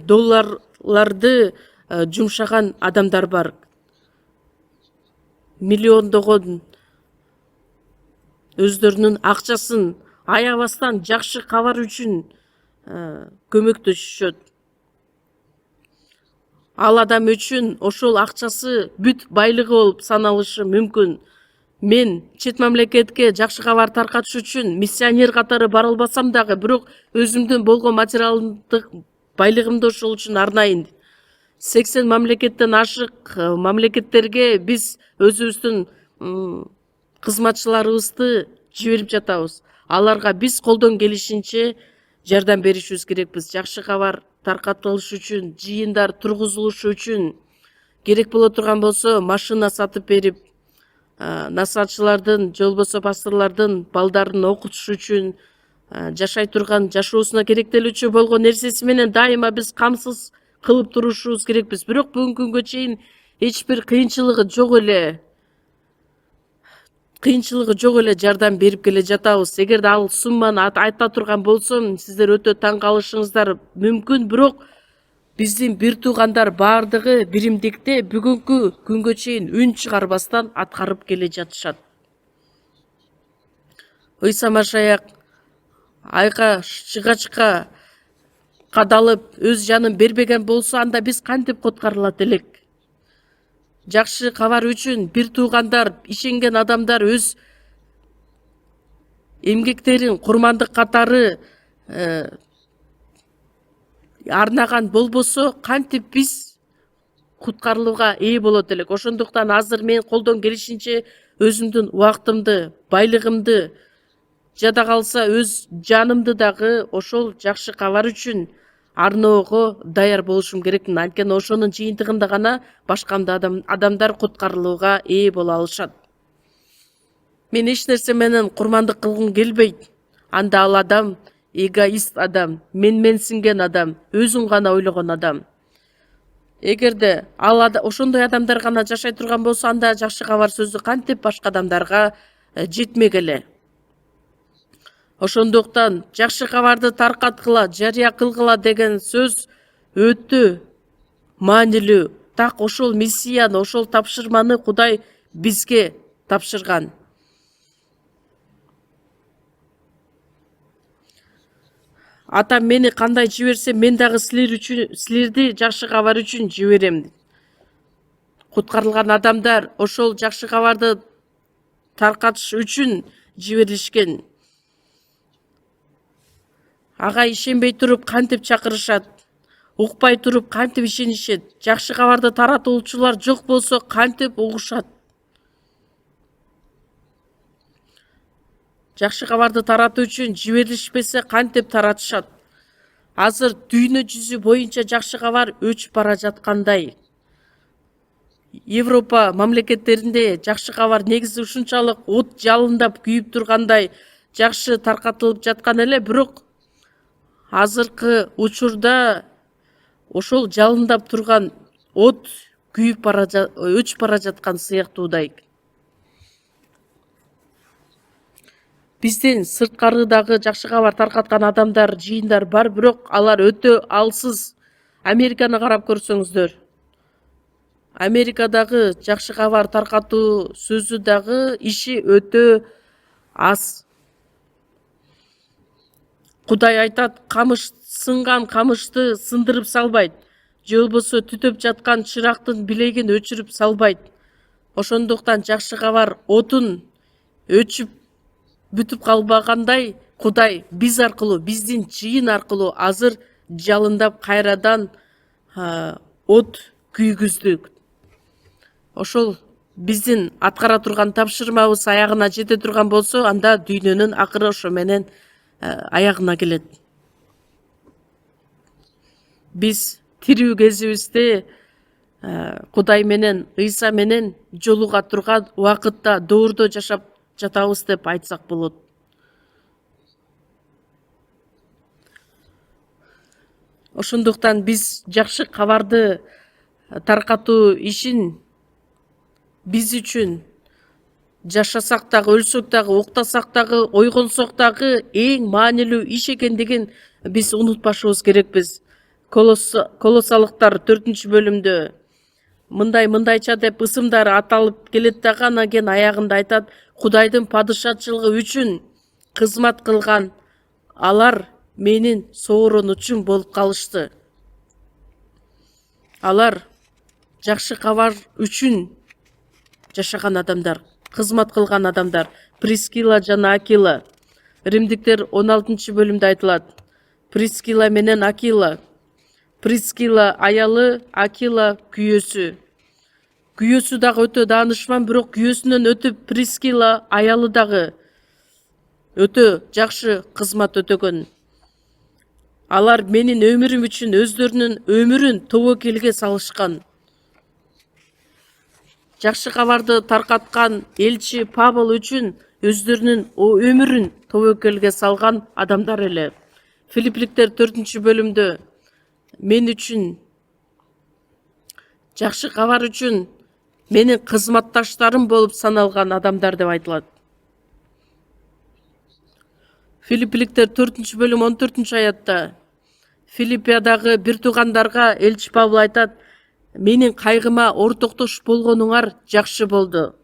долларларды жумшаган адамдар бар. миллиондогон өздөрүнүн акчасын аябастан жакшы кабар үчүн көмөктөшүшөт. Ал адам үчүн ошол акчасы бүт байлыгы болуп саналышы мүмкүн. Мен чет мамлекетке жакшы кабар таркатыш үчүн миссионер катары бара албасам дагы, бирок өзүмдүн болгон материалдык байлыгымды ошол үчүн арнайын. 80 мамлекеттен ашык мамлекеттерге биз өзүбүздүн кызматчыларыбызды жиберип жатабыз. Аларга биз колдон келишинче жардам беришибиз керекпиз. Жакшы кабар таркатылыш үчүн, жыйындар тургузулушу үчүн керек боло турган болсо машина сатып берип, насаатчылардын, же болбосо пасторлордун балдарын окутуш үчүн, жашай турган жашоосуна керектелүүчү болгон нерсеси менен дайыма биз камсыз кылып турушубуз керекпиз. Бирок бүгүнкү күнгө чейин эч бир кыйынчылыгы жок эле жардам берип келе жатабыз. Эгерде ал сумманы айта турган болсом, сиздер өтө таң калышыңыздар мүмкүн, бирок биздин бир туугандар баардыгы биримдикте бүгүнкү күнгө чейин үн чыгарбастан аткарып келе жатышат. Ыйса Машаяк айга чыгачка кадалып өз жанын бербеген болсо, анда биз кантип коткарылат элек? Жакшы кабар үчүн бир туугандар, ишенген адамдар өз эмгектерин курмандык катары арнаган болбосо, кантип биз куткарылууга ээ болот элек? Ошондуктан азыр мен колдон келишинче өзүмдүн убактымды, байлыгымды, жада калса өз жанымды дагы ошол жакшы кабар үчүн арноого даяр болушум керекмин. Анткени ошонун жыйынтыгында гана башка адамдар куткарылууга ээ боло алышат. Мен эч нерсе менен курмандык кылгым келбейт. Анда ал адам эгоист адам, менсинген адам, өзүн гана ойлогон адам. Эгерде ошондой адамдар гана жашай турган болсо, анда жакшы кабар сөзү кантип башка адамдарга жетмек эле? Ошондуктан жакшы кабарды таркаткыла, жарыя кылгыла деген сөз өтө маанилүү. Так ошол миссияны, ошол тапшырманы Кудай бизге тапшырган. Атам мени кандай жиберсе, мен дагы силерди жакшы кабар үчүн жиберем. Куткарылган адамдар ошол жакшы кабарды таркатыш үчүн жиберилишкен. Ага ишенбей туруп кантип чакырышат, укпай туруп кантип ишенишет, жакшы кабарды таратуучулар жок болсо кантип угушат? Жакшы кабарды таратуу үчүн жиберилишпесе кантип таратышат? Азыр дүйнө жүзү боюнча жакшы кабар өчүп бара жаткандай. Европа мамлекеттеринде жакшы кабар негизи ушунчалык от жалындап күйүп тургандай жакшы таркатылып жаткан эле, бирок азыркы учурда ошол жалындап турган от өчүп бара жаткан сыяктуудай. Бизден сырткарыдагы жакшы кабар таркаткан адамдар, жыйындар бар, бирок алар өтө алсыз. Американы карап көрсөңүздөр. Америкадагы жакшы кабар таркатуу сөзү дагы иши өтө аз. Кудай айтат, сынган камышты сындырып салбайт, же болбосо түтөп жаткан чырактын билегин өчүрүп салбайт. Ошондуктан жакшы кабар отун өчүп бүтүп калбагандай, Кудай биз аркылуу, биздин жыйын аркылуу азыр жалындап кайрадан от күйгүздүк. Ошол биздин аткара турган тапшырмабыз аягына жете турган болсо, анда дүйнөнүн акыры ошо менен аягына келет. Биз тирүү кезибизде Кудай менен, Ыйса менен жолуга турган убакытта доордо жашап жатабыз деп айтсак болот. Ошондуктан биз жакшы кабарды таркатуу ишин биз үчүн жашасак дагы, өлсөк дагы, уктасак дагы, ойгонсок дагы эң маанилүү иш экендигин биз унутпашыбыз керекпиз. Колосалыктар 4-бөлүмдө мындайча деп ысымдары аталып келет дагы анан кийин аягында айтат Кудайдын падышачылыгы үчүн кызмат кылган алар менин сооронучум болуп калышты. Алар жакшы кабар үчүн жашаган адамдар, кызмат кылган адамдар. Прискила жана Акила. Римдиктер 16-бөлүмдө айтылат. Прискила менен Акила. Прискила аялы, Акила күйөөсү. Күйөөсү дагы өтө даанышман, бирок күйөөсүнөн өтүп Прискила аялы дагы өтө жакшы кызмат өтөгөн. Алар менин өмүрүм үчүн өздөрүнүн өмүрүн тобокелге салышкан. Жакшы кабарды таркаткан элчи Павыл үчүн өздөрүнүн өмүрүн тобокелге салган адамдар эле. Филиппликтер 4-бөлүмдө мен үчүн жакшы кабар үчүн менин кызматташтарым болуп саналган адамдар деп айтылат. Филиппликтер 4-бөлүм 14-аятта Филиппиядагы бир туугандарга элчи Павыл айтат: менин кайгыма ортоктош болгонуңар жакшы болду.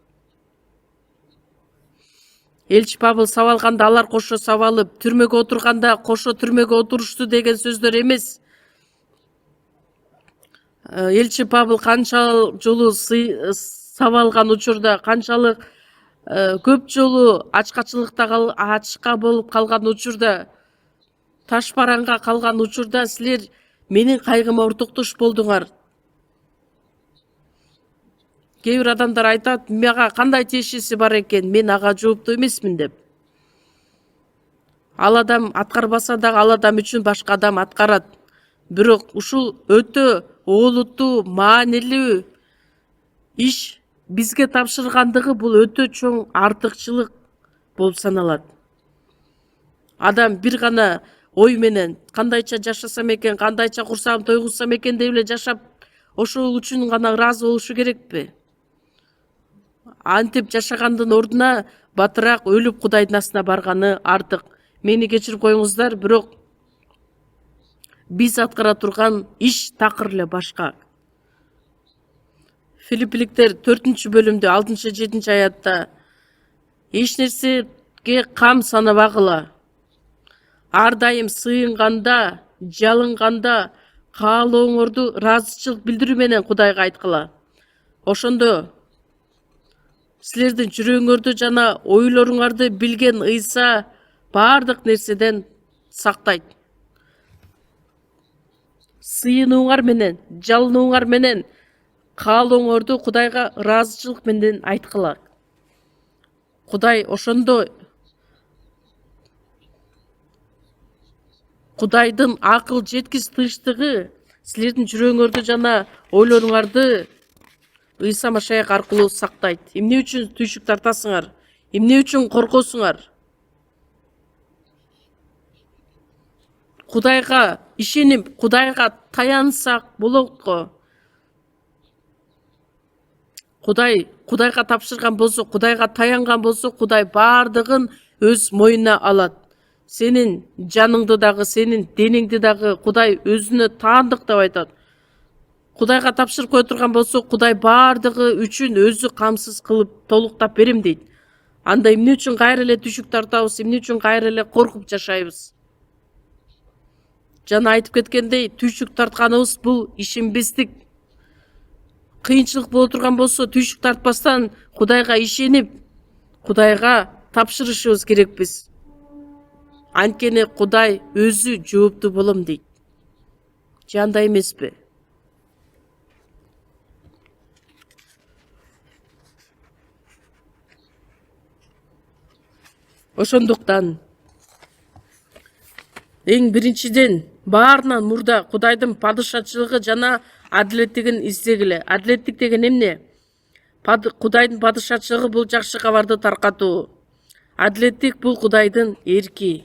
Элчи Павыл сабалганда алар кошо сабалып, түрмөгө отурганда кошо түрмөгө отурушту деген сөздөр эмес. Элчи Павыл канчалык жолу сабалган учурда, канчалык көп жолу ачка болуп калган учурда, таш бараңга калган учурда силер менин кайгыма ортоктош болдуңар. Кээ бир адамдар айтат, мага кандай тиешеси бар экен, мен ага жооптуу эмесмин деп. Ал адам аткарбаса дагы ал адам үчүн башка адам аткарат. Бирок ушул өтө олуттуу, маанилүү иш бизге тапшыргандыгы бул өтө чоң артыкчылык болуп саналат. Адам бир гана ой менен кандайча жашасам экен, кандайча курсагым тойгузсам экен деп эле жашап, ошол үчүн гана ыраазы болушу керекпи? Антип жашагандын ордуна батыраак өлүп Кудайдын астына барганы артык. Мени кечирип коюңуздар, бирок биз аткара турган иш такыр эле башка. Филиппликтер 4-бөлүмдө 6-7 аятта эч нерсеге кам санабагыла. Ар дайым сыйынганда, жалынганда каалооңорду ыраазычылык билдирүү менен Кудайга айткыла. Ошондо силердин жүрөгүңөрдү жана ойлоруңарды билген Ыйса бардык нерседен сактайт. Сыйынууңар менен, жалынууңар менен каалооңорду Кудайга ыраазычылык менен айткыла. Кудай ошондо Кудайдын акыл жеткис тынчтыгы силердин жүрөгүңөрдү жана ойлоруңарды Ыйса Машаяк аркылуу сактайт. Эмне үчүн түйшүк тартасыңар? Эмне үчүн коркосуңар? Кудайга ишенип, Кудайга таянсак болот го. Кудайга тапшырган болсо, Кудайга таянган болсо, Кудай бардыгын өз мойнуна алат. Сенин жаныңды дагы, сенин денеңди дагы Кудай өзүнө таандык деп айтат. Кудайга тапшырып кое турган болсо, Кудай бардыгы үчүн өзү камсыз кылып толуктап берем дейт. Анда эмне үчүн кайра эле түйшүк тартабыз, эмне үчүн кайра эле коркуп жашайбыз? Жана айтып кеткендей, түйшүк тартканыбыз бул ишенбестик. Кыйынчылык боло турган болсо, түйшүк тартпастан Кудайга ишенип, Кудайга тапшырышыбыз керекпиз. Анткени Кудай өзү жооптуу болом дейт. Же андай эмеспи? Ошондуктан эң биринчиден баарынан мурда Кудайдын падышачылыгы жана адилеттигин издегиле. Адилеттик деген эмне? Кудайдын падышачылыгы бул жакшы кабарды таркатуу. Адилеттик бул Кудайдын эрки.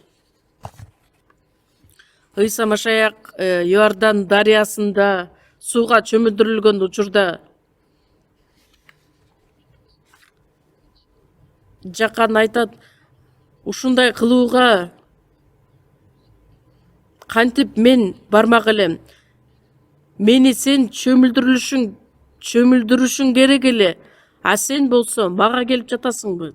Ыйса Машаяк Иордан дарыясында сууга чөмүлдүрүлгөн учурда жакан айтат, ушундай кылууга кантип мен бармак элем? Мени сен чөмүлдүрүлүшүң чөмүлдүрүшүң керек эле. А сен болсо мага келип жатасыңбы?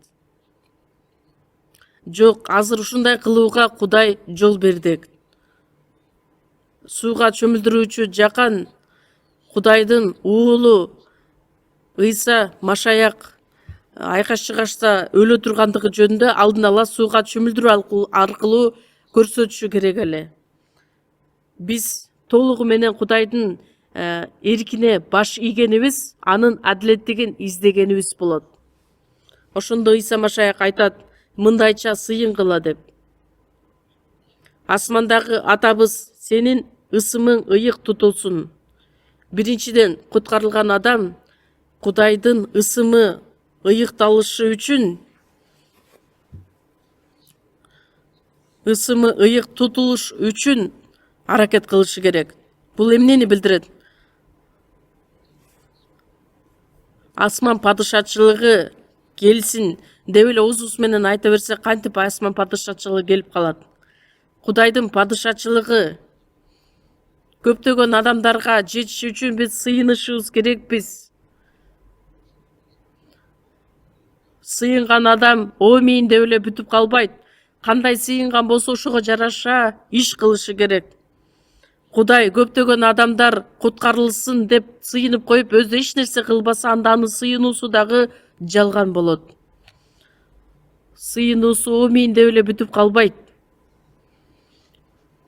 Жок, азыр ушундай кылууга Кудай жол берди. Сууга чөмүлдүрүүчү жакан Кудайдын уулу Ыйса Машаяк айкаш чыгашса өлө тургандыгы жөнүндө алдын ала сууга чөмүлдүрүү аркылуу көрсөтүшү керек эле. Биз толугу менен Кудайдын эркине баш ийгенибиз, анын адилеттигин издегенибиз болот. Ошондо Ыйса Машаяк айтат, мындайча сыйынгыла деп. Асмандагы атабыз, сенин ысымың ыйык тутулсун. Биринчиден, куткарылган адам Кудайдын ысымы ыйыкталышы үчүн, ысымы ыйык тутулуш үчүн аракет кылышы керек. Бул эмнени билдирет? Асман падышачылыгы келсин деп эле оозубуз менен айта берсе, кантип асман падышачылыгы келип калат? Кудайдын падышачылыгы көптөгөн адамдарга жетиш үчүн биз сыйынышыбыз керекпиз. Сыйынган адам омейин деп эле бүтүп калбайт. Кандай сыйынган болсо ошого жараша иш кылышы керек. Кудай көптөгөн адамдар куткарылсын деп сыйынып коюп, өзү эч нерсе кылбаса, анда анын сыйынуусу дагы жалган болот. Сыйынуусу омейин деп эле бүтүп калбайт.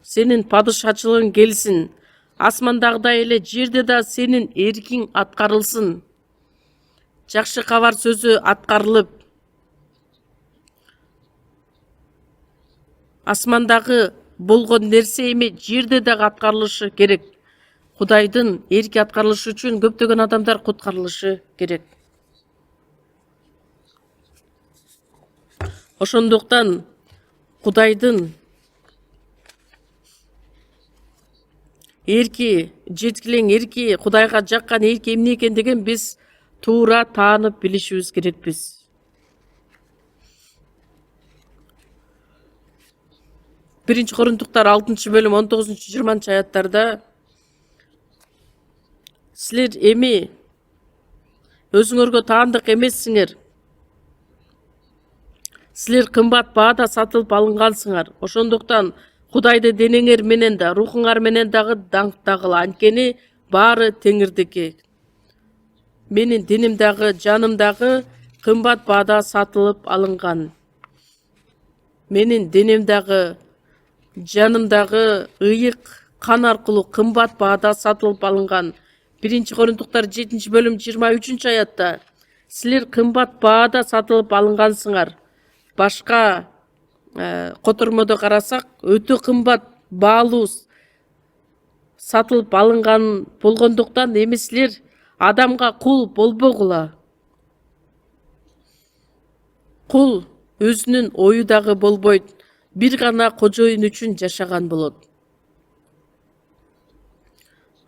Сенин падышачылыгың келсин. Асмандагыдай эле жерде да сенин эркиң аткарылсын. Жакшы кабар сөзү аткарылып, асмандагы болгон нерсе эми жерде дагы аткарылышы керек. Кудайдын эрки аткарылышы үчүн көптөгөн адамдар куткарылышы керек. Ошондуктан Кудайдын эрки, жеткилең эрки, Кудайга жаккан эрки эмне экендигин биз туура таанып билишибиз керекпиз. 1 Корунтуктар 6-бөлүм 19-20 аяттарда силер эми өзүңөргө таандык эмессиңер. Силер кымбат баада сатылып алынгансыңар. Ошондуктан Кудайды денеңер менен да, рухуңар менен дагы даңктагыла. Анткени баары Теңирдики. Менин деним дагы, жаным дагы кымбат баада сатылып алынган. Менин деним дагы, жаным дагы ыйык кан аркылуу кымбат баада сатылып алынган. 1 Корунтуктар 7-бөлүм 23 аятта силер кымбат баада сатылып алынгансыңар. Башка котормодо карасак, өтө кымбат баалуу сатылып алынган болгондуктан эми силер адамга кул болбогула. Кул өзүнүн ою дагы болбойт. Бир гана кожоюн үчүн жашаган болот.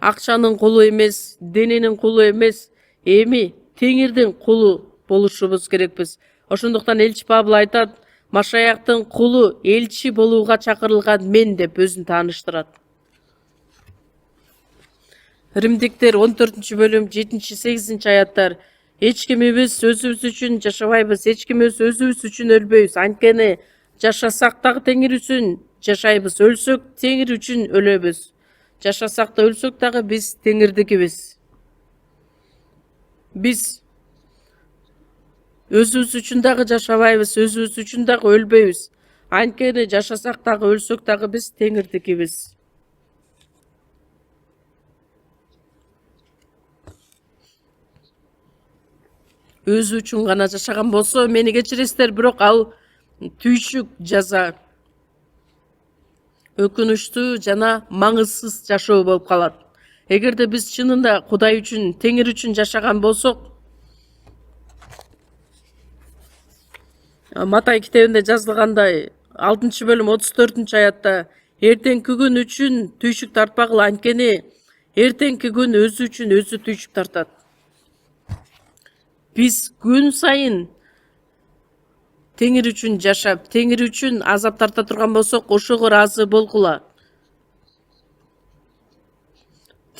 Акчанын кулу эмес, дененин кулу эмес, эми Теңирдин кулу болушубуз керекпиз. Ошондуктан элчи Павыл айтат, Машаяктын кулу элчи болууга чакырылган мен деп өзүн тааныштырат. Римдиктер 14-бөлүм 7-8 аяттар. Эч кимибиз өзүбүз үчүн жашабайбыз, эч кимибиз өзүбүз үчүн өлбөйбүз. Анткени жашасак дагы Теңир үчүн жашайбыз, өлсөк Теңир үчүн өлөбүз. Жашасак да өлсөк дагы биз Теңирдикибиз. Биз өзүбүз үчүн дагы жашабайбыз, өзүбүз үчүн дагы өлбөйбүз. Анткени жашасак дагы өлсөк дагы биз Теңирдикибиз. Өзү үчүн гана жашаган болсо мени кечиресиздер, бирок ал түйшүк жаза. Өкүнүчтүү жана маңызсыз жашоо болуп калат. Эгерде биз чынында Кудай үчүн, Теңир үчүн жашаган болсок, Матай китебинде жазылгандай 6-бөлүм 34 аятта эртеңки күн үчүн түйшүк тартпагыла, анткени эртеңки күн өзү үчүн өзү түйшүк тартат. Биз күн сайын Теңир үчүн жашап, Теңир үчүн азап тарта турган болсок, ошого ыраазы болгула.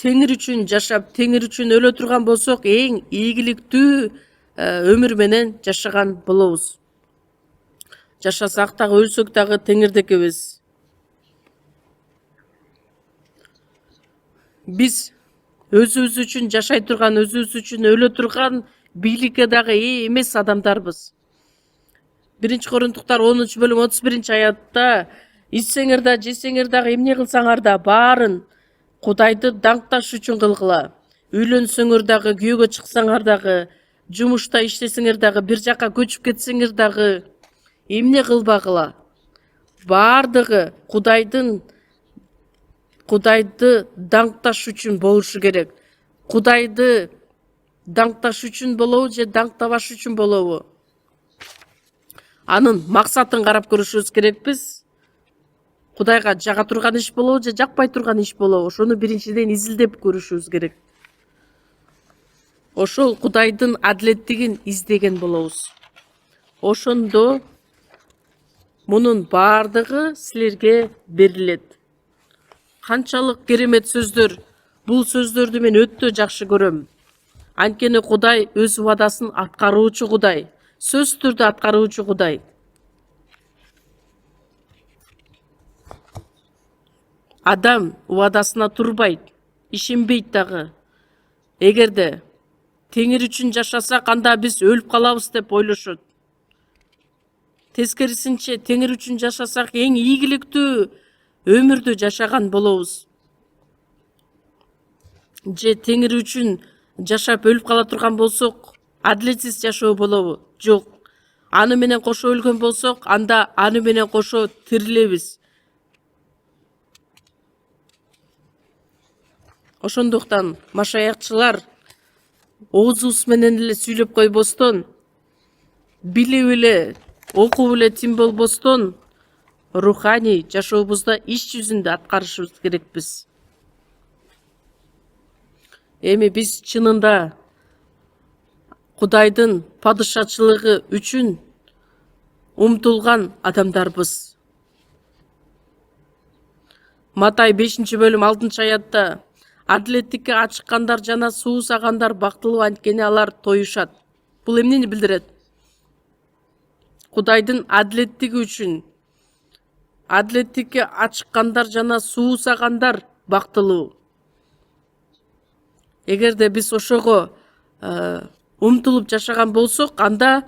теңир үчүн жашап, теңир үчүн өлө турган болсок, эң ийгиликтүү өмүр менен жашаган болобуз. Жашасак дагы, өлсөк дагы теңирдекебиз. Биз өзүбүз үчүн жашай турган, өзүбүз үчүн өлө турган, бийликке дагы ээ эмес адамдарбыз. 1-Корунтуктар 10-бөлүм 31-аятта ичсеңер да, жесеңер дагы, эмне кылсаңар да баарын Кудайды даңкташ үчүн кылгыла. Үйлөнсөңөр дагы, күйөөгө чыксаңар дагы, жумушта иштесеңер дагы, бир жакка көчүп кетсеңер дагы, эмне кылбагыла. Баардыгы Кудайды даңкташ үчүн болушу керек. Кудайды даңкташ үчүн болобу же даңктабаш үчүн болобу? Анын максатын карап көрүшүбүз керекпиз. Кудайга жага турган иш болобу же жакпай турган иш болобу? Ошону биринчиден изилдеп көрүшүбүз керек. Ошол Кудайдын адилеттигин издеген болобуз. Ошондо мунун баардыгы силерге берилет. Канчалык керемет сөздөр. Бул сөздөрдү мен өтө жакшы көрөм. Анткени Кудай өз убадасын аткаруучу Кудай. Сөзсүз түрдө аткаруучу Кудай. Адам убадасына турбайт, ишенбейт дагы. Эгерде теңир үчүн жашасак, анда биз өлүп калабыз деп ойлошот. Тескерисинче, теңир үчүн жашасак, эң ийгиликтүү өмүрдү жашаган болобуз. Же теңир үчүн жашап өлүп кала турган болсок, адилетсиз жашоо болобу? Жок. Аны менен кошо өлгөн болсок, анда аны менен кошо тирилебиз. Ошондуктан машаякчылар оозубуз менен эле сүйлөп койбостон, билип эле, окуп эле тим болбостон, руханий жашообузда иш жүзүндө аткарышыбыз керекпиз. Эми биз чынында Кудайдын падышачылыгы үчүн умтулган адамдарбыз. Матай 5-бөлүм 6-аятта адилеттикке ачыккандар жана суусагандар бактылуу, анткени алар тоюшат. Бул эмнени билдирет? Кудайдын адилеттиги үчүн адилеттикке ачыккандар жана суусагандар бактылуу. Эгерде биз ошого умтулуп жашаган болсок, анда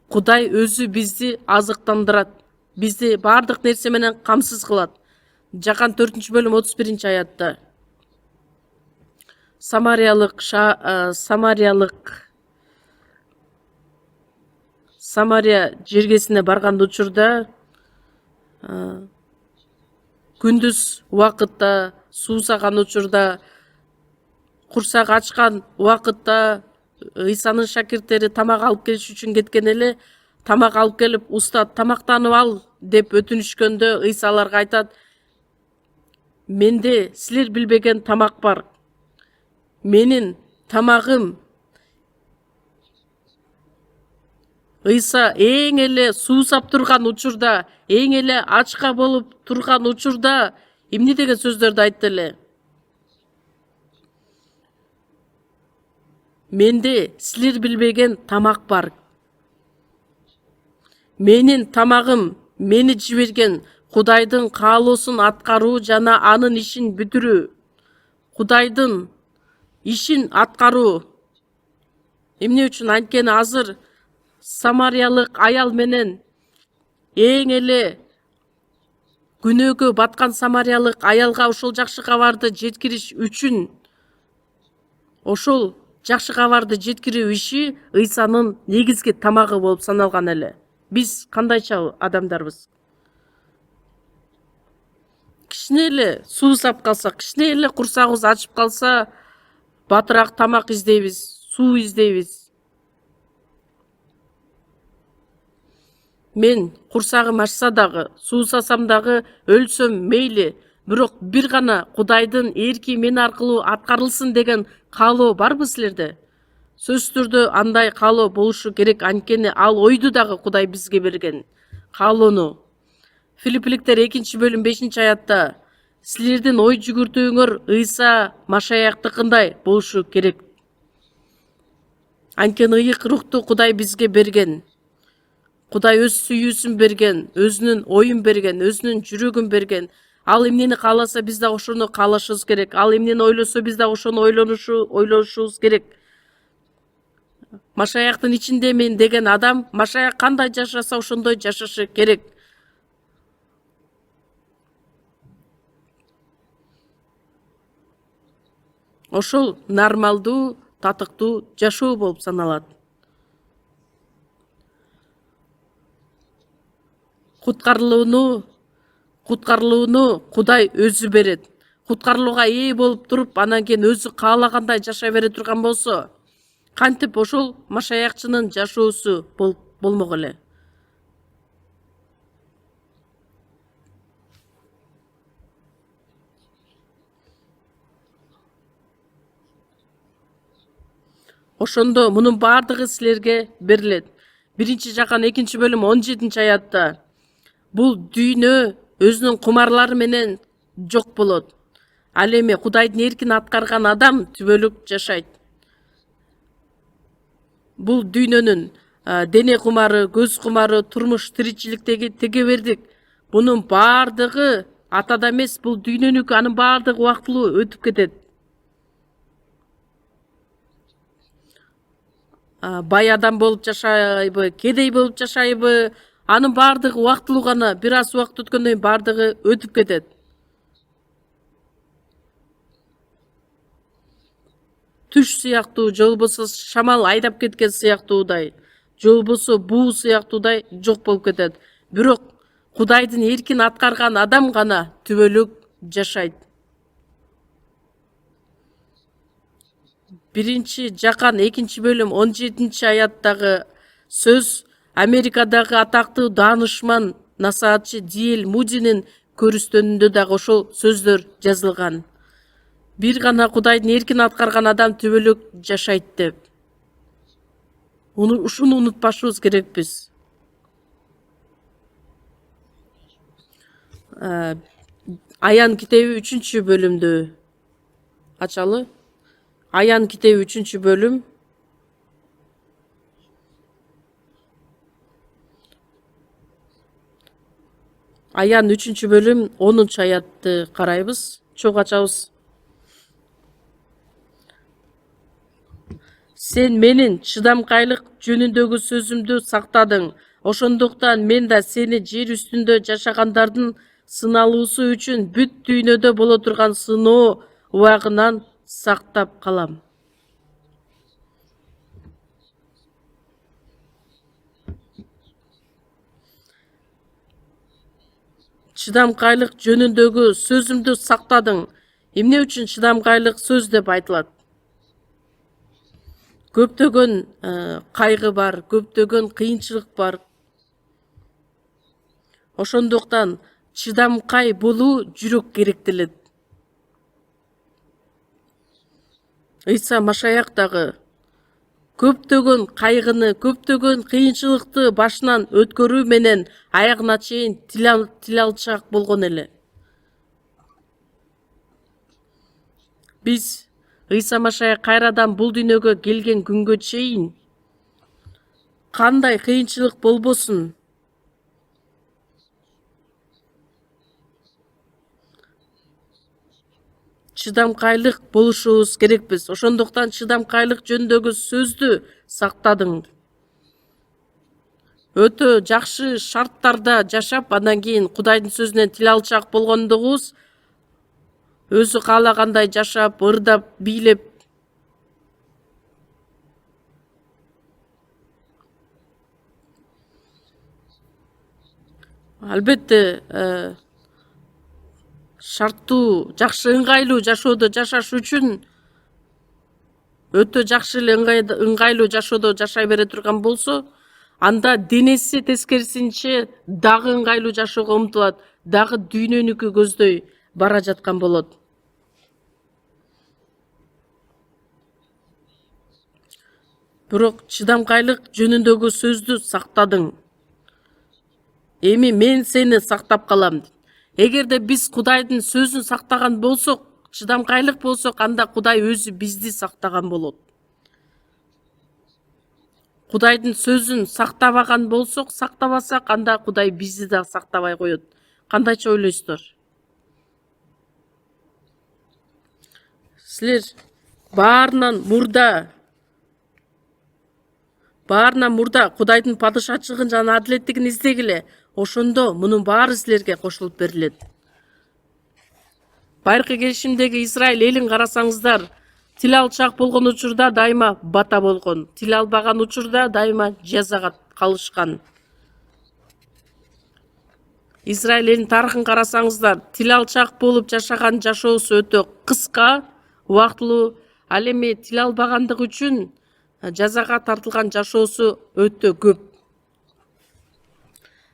Кудай өзү бизди азыктандырат, бизди баардык нерсе менен камсыз кылат. Жакан 4-бөлүм 31-аятта Самария жергесине барган учурда күндүз убакытта, суусаган учурда, курсак ачкан убакытта Ыйсанын шакирттери тамак алып келиш үчүн кеткен эле. Тамак алып келип, устат тамактанып ал деп өтүнүшкөндө, Ыйса аларга айтат: менде силер билбеген тамак бар. Менин тамагым. Ыйса эң эле суусап турган учурда, эң эле ачка болуп турган учурда эмне деген сөздөрдү айтты эле? Менде силер билбеген тамак бар. Менин тамагым, мени жиберген Кудайдын каалоосун аткаруу жана анын ишин бүтүрүү. Кудайдын ишин аткаруу. Эмне үчүн? Анткени азыр самариялык аял менен эң эле күнөөгө баткан самариялык аялга ошол жакшы кабарды жеткириш үчүн, ошол жакшы кабарды жеткирүү иши Ыйсанын негизги тамагы болуп саналган эле. Биз кандайча адамдарбыз? Кичине эле суусап калсак, кичине эле курсагыбыз ачып калса, батыраак тамак издейбиз, суу издейбиз. Мен курсагым ачса дагы, суусасам дагы, өлсөм мейли, бирок бир гана Кудайдын эрки мен аркылуу аткарылсын деген каалоо барбы силерде? Сөзсүз түрдө андай каалоо болушу керек, анткени ал ойду дагы Кудай бизге берген каалоону. Филиппиликтер 2-бөлүм 5-аятта Силердин ой жүгүртүүңөр Ыйса Машаяктыкындай болушу керек. Анткени ыйык рухту Кудай бизге берген. Кудай өз сүйүүсүн берген, өзүнүн оюн берген, өзүнүн жүрөгүн берген. Ал эмнени кааласа биз да ошону каалашыбыз керек. Ал эмнени ойлосо биз да ошону ойлонушубуз керек. Машаяктын ичиндемин деген адам Машаяк кандай жашаса ошондой жашашы керек. Ошол нормалдуу, татыктуу жашоо болуп саналат. Куткарылууну Кудай өзү берет. Куткарылууга ээ болуп туруп, анан кийин өзү каалагандай жашай бере турган болсо, кантип ошол Машаякчынын жашоосу болмок эле. Ошондо мунун баардыгы силерге берилет. 1-Жакан 2-бөлүм 17-аятта бул дүйнө өзүнүн кумарлары менен жок болот. Ал эми Кудайдын эркин аткарган адам түбөлүк жашайт. Бул дүйнөнүн дене кумары, көз кумары, турмуш тиричиликтеги тегебердик. Бунун баардыгы атада эмес, бул дүйнөнүкү, анын баардыгы убактылуу өтүп кетет. Бай адам болуп жашайбы, кедей болуп жашайбы, анын баардыгы убактылуу гана, бир аз убакыт өткөндөн кийин баардыгы өтүп кетет. Түш сыяктуу, же болбосо шамал айдап кеткен сыяктуудай, же болбосо буу сыяктуудай жок болуп кетет. Бирок Кудайдын эркин аткарган адам гана түбөлүк жашайт. 1-Жакан 2-бөлүм 17-аяттагы сөз Америкадагы атактуу даанышман насаатчы D.L. Мудинин көрүстөнүндө дагы ошол сөздөр жазылган. Бир гана Кудайдын эркин аткарган адам түбөлүк жашайт деп. Ушуну унутпашыбыз керекпиз. Аян китеби 3-бөлүмдү ачалы. Аян китеби 3-бөлүм. Аян 3-бөлүм 10-аятты карайбыз. Чоң ачабыз. Сен менин чыдамкайлык жөнүндөгү сөзүмдү сактадың. Ошондуктан мен да сени жер үстүндө жашагандардын сыналуусу үчүн бүт дүйнөдө боло турган сыноо убагынан сактап калам. Чыдамкайлык жөнүндөгү сөзүмдү сактадың. Эмне үчүн чыдамкайлык сөз деп айтылат? Көптөгөн кайгы бар, көптөгөн кыйынчылык бар. Ошондуктан чыдамкай болуу жүрөк керектелет. Ыйса Машаяк дагы көптөгөн кайгыны, көптөгөн кыйынчылыкты башынан өткөрүү менен аягына чейин тил алчак болгон эле. Биз Ыйса Машаяк кайрадан бул дүйнөгө келген күнгө чейин кандай кыйынчылык болбосун, чыдамкайлык болушубуз керекпиз. Ошондуктан чыдамкайлык жөнүндөгү сөздү сактадың. Өтө жакшы шарттарда жашап, андан кийин Кудайдын сөзүнөн тил алчак болгондугубуз, өзү каалагандай жашап, ырдап, бийлеп, албетте шарттуу, жакшы, ыңгайлуу жашоодо жашаш үчүн өтө жакшы эле ыңгайлуу жашоодо жашай бере турган болсо, анда денеси тескерисинче дагы ыңгайлуу жашоого умтулат, дагы дүйнөнүкү көздөй бара жаткан болот. Бирок чыдамкайлык жөнүндөгү сөздү сактадың. Эми мен сени сактап калам. Эгерде биз Кудайдын сөзүн сактаган болсок, чыдамкайлык болсок, анда Кудай өзү бизди сактаган болот. Кудайдын сөзүн сактабаган болсок, сактабасак, анда Кудай бизди да сактабай коет. Кандайча ойлойсуздар? Силер баарынан мурда Кудайдын падышачылыгын жана адилеттигин издегиле. Ошондо мунун баары силерге кошулуп берилет. Байыркы келишимдеги Израиль элин карасаңыздар, тил алчак болгон учурда дайыма бата болгон, тил албаган учурда дайыма жазага калышкан. Израиль элин тарыхын карасаңыздар, тил алчак болуп жашаган жашоосу өтө кыска, убактылуу, ал эми тил албагандыгы үчүн жазага тартылган жашоосу өтө көп.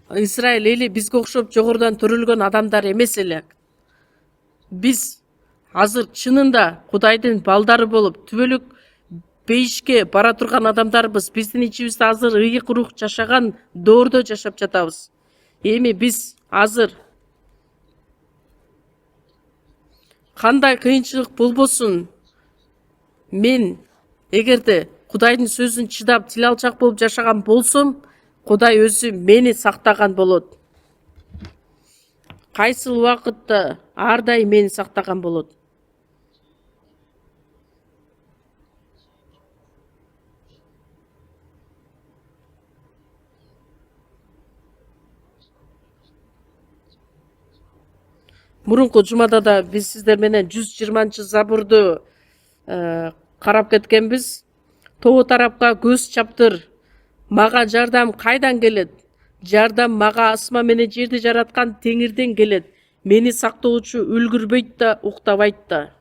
Израиль эли бизге окшоп жогорудон төрөлгөн адамдар эмес эле. Биз азыр чынында Кудайдын балдары болуп, түбөлүк бейишке бара турган адамдарбыз. Биздин ичибизде азыр ыйык рух жашаган доордо жашап жатабыз. Эми биз азыр кандай кыйынчылык болбосун, мен эгерде Кудайдын сөзүн чыдап, тил алчак болуп жашаган болсом, Кудай өзү мени сактаган болот. Кайсыл убакытта ар дайым мени сактаган болот. Мурунку жумада да биз сиздер менен 120-забурду карап кеткенбиз. Тоо тарапка көз чаптыр. Мага жардам кайдан келет? Жардам мага асма менен жерди жараткан Теңирден келет. Мени сактоочу үлгүрбөйт да, уктабайт да.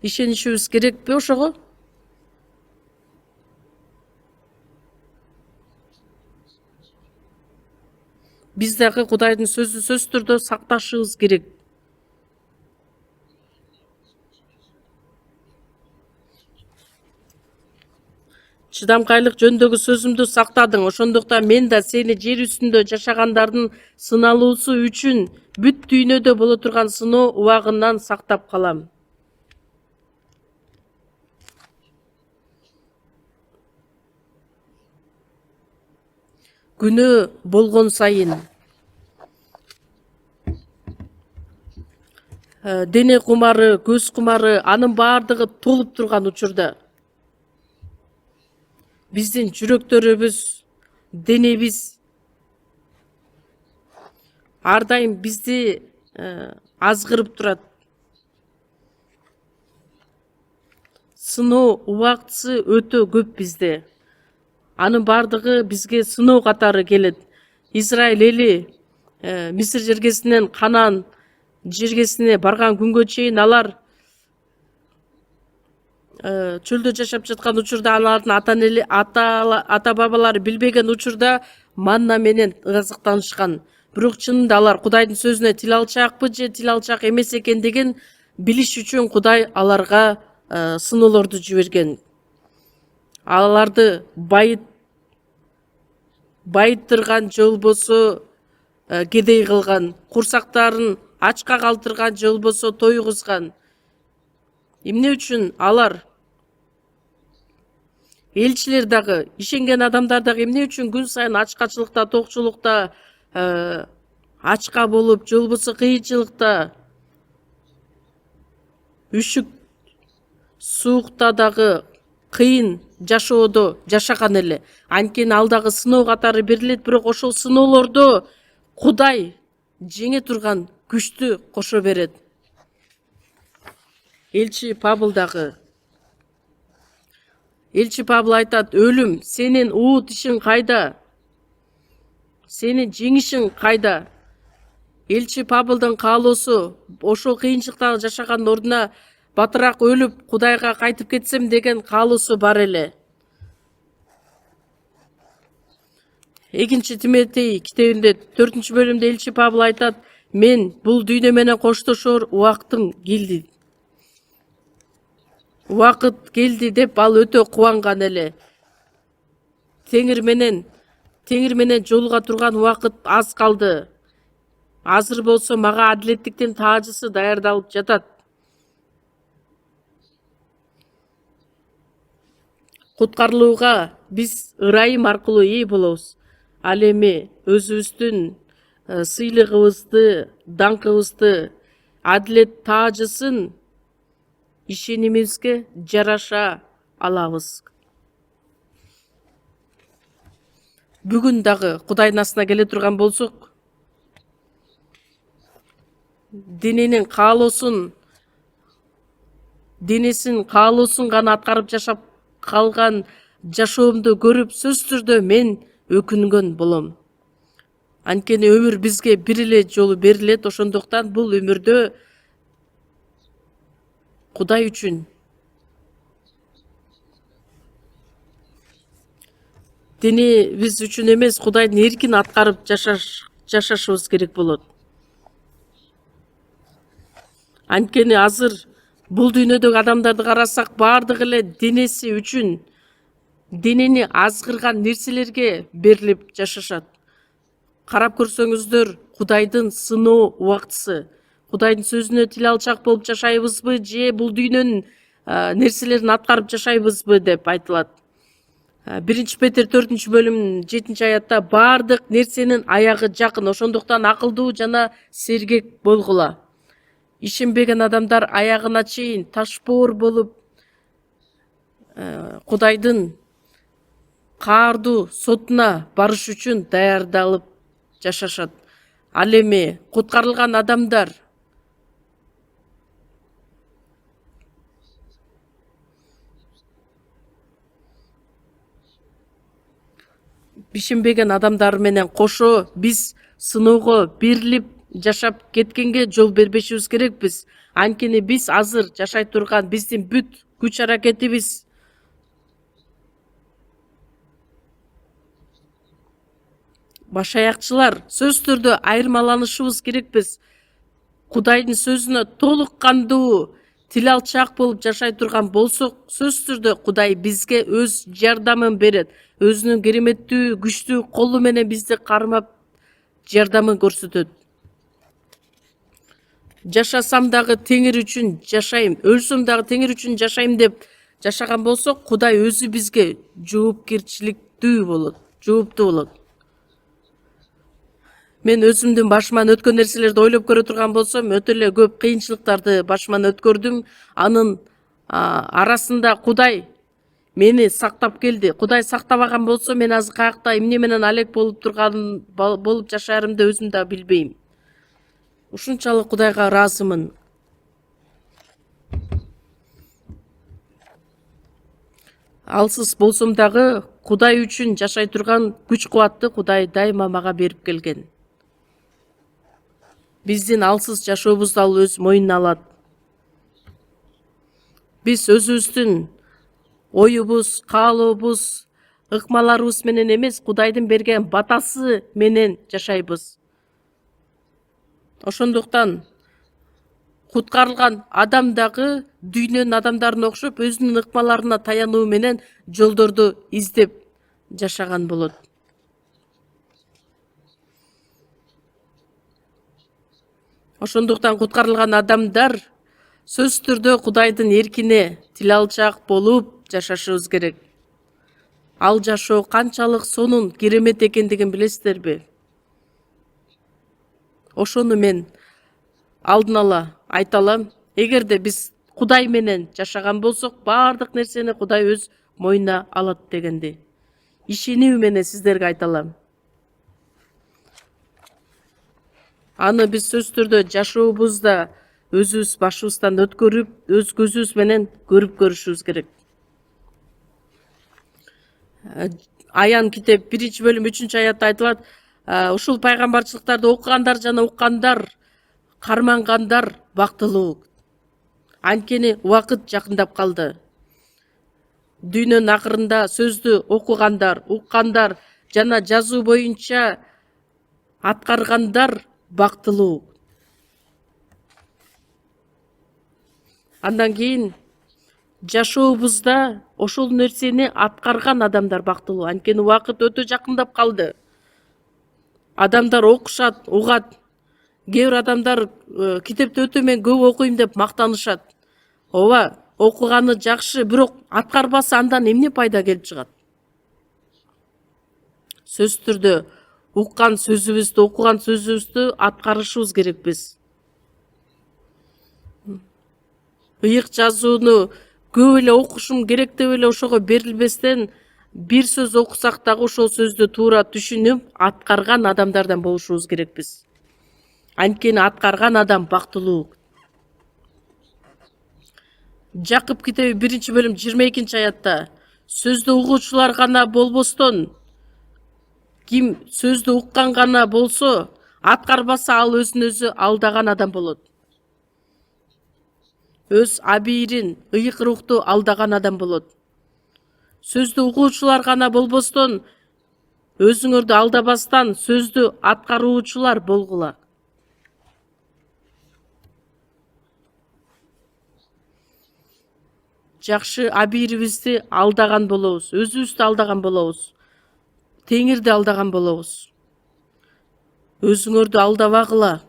Ишенишибиз керекпи ошого? Биз дагы Кудайдын сөзүн сөзсүз түрдө сакташыбыз керек. Чыдамкайлык жөнүндөгү сөзүмдү сактадың, ошондуктан мен да сени жер үстүндө жашагандардын сыналуусу үчүн бүт дүйнөдө боло турган сыноо убагынан сактап калам. Күнөө болгон сайын дене кумары, көз кумары, анын баардыгы толуп турган учурда биздин жүрөктөрүбүз, денебиз ар дайым бизди азгырып турат. Сыноо убактысы өтө көп бизде. Анын баардыгы бизге сыноо катары келет. Израиль эли Мисир жергесинен Канаан жергесине барган күнгө чейин алар чөлдө жашап жаткан учурда алардын ата бабалары билбеген учурда манна менен ырзыктанышкан. Бирок чынында алар Кудайдын сөзүнө тил алчакпы же тил алчак эмес экендигин билиш үчүн Кудай аларга сыноолорду жиберген. Аларды байыттырган же болбосо кедей кылган, курсактарын ачка калтырган же болбосо тойгузган. Эмне үчүн алар элчилер дагы, ишенген адамдар дагы эмне үчүн күн сайын ачкачылыкта, токчулукта, ачка болуп, же болбосо кыйынчылыкта, үшүк суукта дагы кыйын жашоодо жашаган эле. Анткени ал дагы сыноо катары берилет, бирок ошол сыноолордо Кудай жеңе турган күчтү кошо берет. Элчи Павыл айтат, өлүм, сенин уут ишиң кайда? Сенин жеңишиң кайда? Элчи Павылдын каалоосу ошол кыйынчылыкта жашаган ордуна батыраак өлүп, Кудайга кайтып кетсем деген каалоосу бар эле. 2 Тимотей китебинде 4-бөлүмдө элчи Павыл айтат, Мен бул дүйнө менен коштошор убактым келди. Убакыт келди деп ал өтө кубанган эле. Теңир менен жолуга турган убакыт аз калды. Азыр болсо мага адилеттиктин таажысы даярдалып жатат. Куткарылууга биз ырайым аркылуу ээ болобуз. Ал эми өзүбүздүн сыйлыгыбызды, даңкыбызды, адилет таажысын ишенимибизге жараша алабыз. Бүгүн дагы Кудайдын астына келе турган болсок, денесин каалоосун гана аткарып жашап калган жашоомду көрүп сөзсүз түрдө мен өкүнгөн болом. Анткени өмүр бизге бир эле жолу берилет, ошондуктан бул өмүрдө Кудай үчүн денебиз үчүн эмес, Кудайдын эркин аткарып жашашыбыз керек болот. Анткени азыр бул дүйнөдөгү адамдарды карасак, баардыгы эле денеси үчүн, денени азгырган нерселерге берилип жашашат. Карап көрсөңүздөр, Кудайдын сыноо убактысы. Кудайдын сөзүнө тил алчак болуп жашайбызбы, же бул дүйнөнүн нерселерин аткарып жашайбызбы деп айтылат. 1 Петр 4-бөлүм 7-аятта баардык нерсенин аягы жакын, ошондуктан акылдуу жана сергек болгула. Ишенбеген адамдар аягына чейин ташбоор болуп, Кудайдын каардуу сотуна барыш үчүн даярдалып жашашат. Ал эми куткарылган адамдар ишенбеген адамдар менен кошо биз сыноого берилип жашап кеткенге жол бербешибиз керекпиз. Анткени биз азыр жашай турган биздин бүт күч аракетибиз баш аякчылар сөзсүз түрдө айырмаланышыбыз керекпиз. Кудайдын сөзүнө толук кандуу тил алчак болуп жашай турган болсок, сөзсүз түрдө Кудай бизге өз жардамын берет. Өзүнүн кереметтүү, күчтүү колу менен бизди кармап жардамын көрсөтөт. Жашасам дагы Теңир үчүн жашайм, өлсөм дагы Теңир үчүн жашайм деп жашаган болсок, Кудай өзү бизге жооптуу болот. Мен өзүмдүн башыман өткөн нерселерди ойлоп көрө турган болсом, өтө эле көп кыйынчылыктарды башыман өткөрдүм. Анын арасында Кудай мени сактап келди. Кудай сактабаган болсо, мен азыр каякта эмне менен алек болуп жашаарымды өзүм да билбейм. Ушунчалык Кудайга ыраазымын. Алсыз болсом дагы Кудай үчүн жашай турган күч кубатты Кудай дайыма мага берип келген. Биздин алсыз жашообузду ал өз мойнуна алат. Биз өзүбүздүн оюбуз, каалообуз, ыкмаларыбыз менен эмес, Кудайдын берген батасы менен жашайбыз. Ошондуктан куткарылган адам дагы дүйнөнүн адамдарына окшоп өзүнүн ыкмаларына таянуу менен жолдорду издеп жашаган болот. Ошондуктан куткарылган адамдар сөзсүз түрдө Кудайдын эркине тил алчак болуп жашашыбыз керек. Ал жашоо канчалык сонун керемет экендигин билесиздерби? Ошону мен алдын ала айта алам. Эгерде биз Кудай менен жашаган болсок, баардык нерсени Кудай өз мойнуна алат дегенди ишенүү менен сиздерге айта алам. Аны биз сөзсүз түрдө жашообузда өзүбүз башыбыздан өткөрүп, өз көзүбүз менен көрүп көрүшүбүз керек. Аян китеп 1-бөлүм 3-аятта айтылат: ушул пайгамбарчылыктарды окугандар жана уккандар, кармангандар бактылуу. Анткени убакыт жакындап калды. Дүйнөнүн акырында сөздү окугандар, уккандар жана жазуу боюнча аткаргандар бактылуу. Андан кийин жашообузда ошол нерсени аткарган адамдар бактылуу. Анткени убакыт өтө жакындап калды. Адамдар окушат, угат. Кээ бир адамдар китепти өтө мен көп окуйм деп мактанышат. Ооба, окуганы жакшы, бирок аткарбаса андан эмне пайда келип чыгат? Сөзсүз түрдө уккан сөзүбүздү, окуган сөзүбүздү аткарышыбыз керек биз. Ыйык жазууну көп эле окушум керек деп эле ошого берилбестен бир сөз окусак дагы ошол сөздү туура түшүнүп аткарган адамдардан болушубуз керекпиз. Анткени аткарган адам бактылуу. Жакып китеби 1-бөлүм 22-аятта сөздү угуучулар гана болбостон, ким сөздү уккан гана болсо, аткарбаса ал өзүн өзү алдаган адам болот. Өз абийирин, ыйык рухту алдаган адам болот. Сөздү угуучулар гана болбостон, өзүңөрдү алдабастан сөздү аткаруучулар болгула. Жакшы абийирибизди алдаган болобуз, өзүбүздү алдаган болобуз. Теңирди алдаган болобуз. Өзүңөрдү алдабагыла.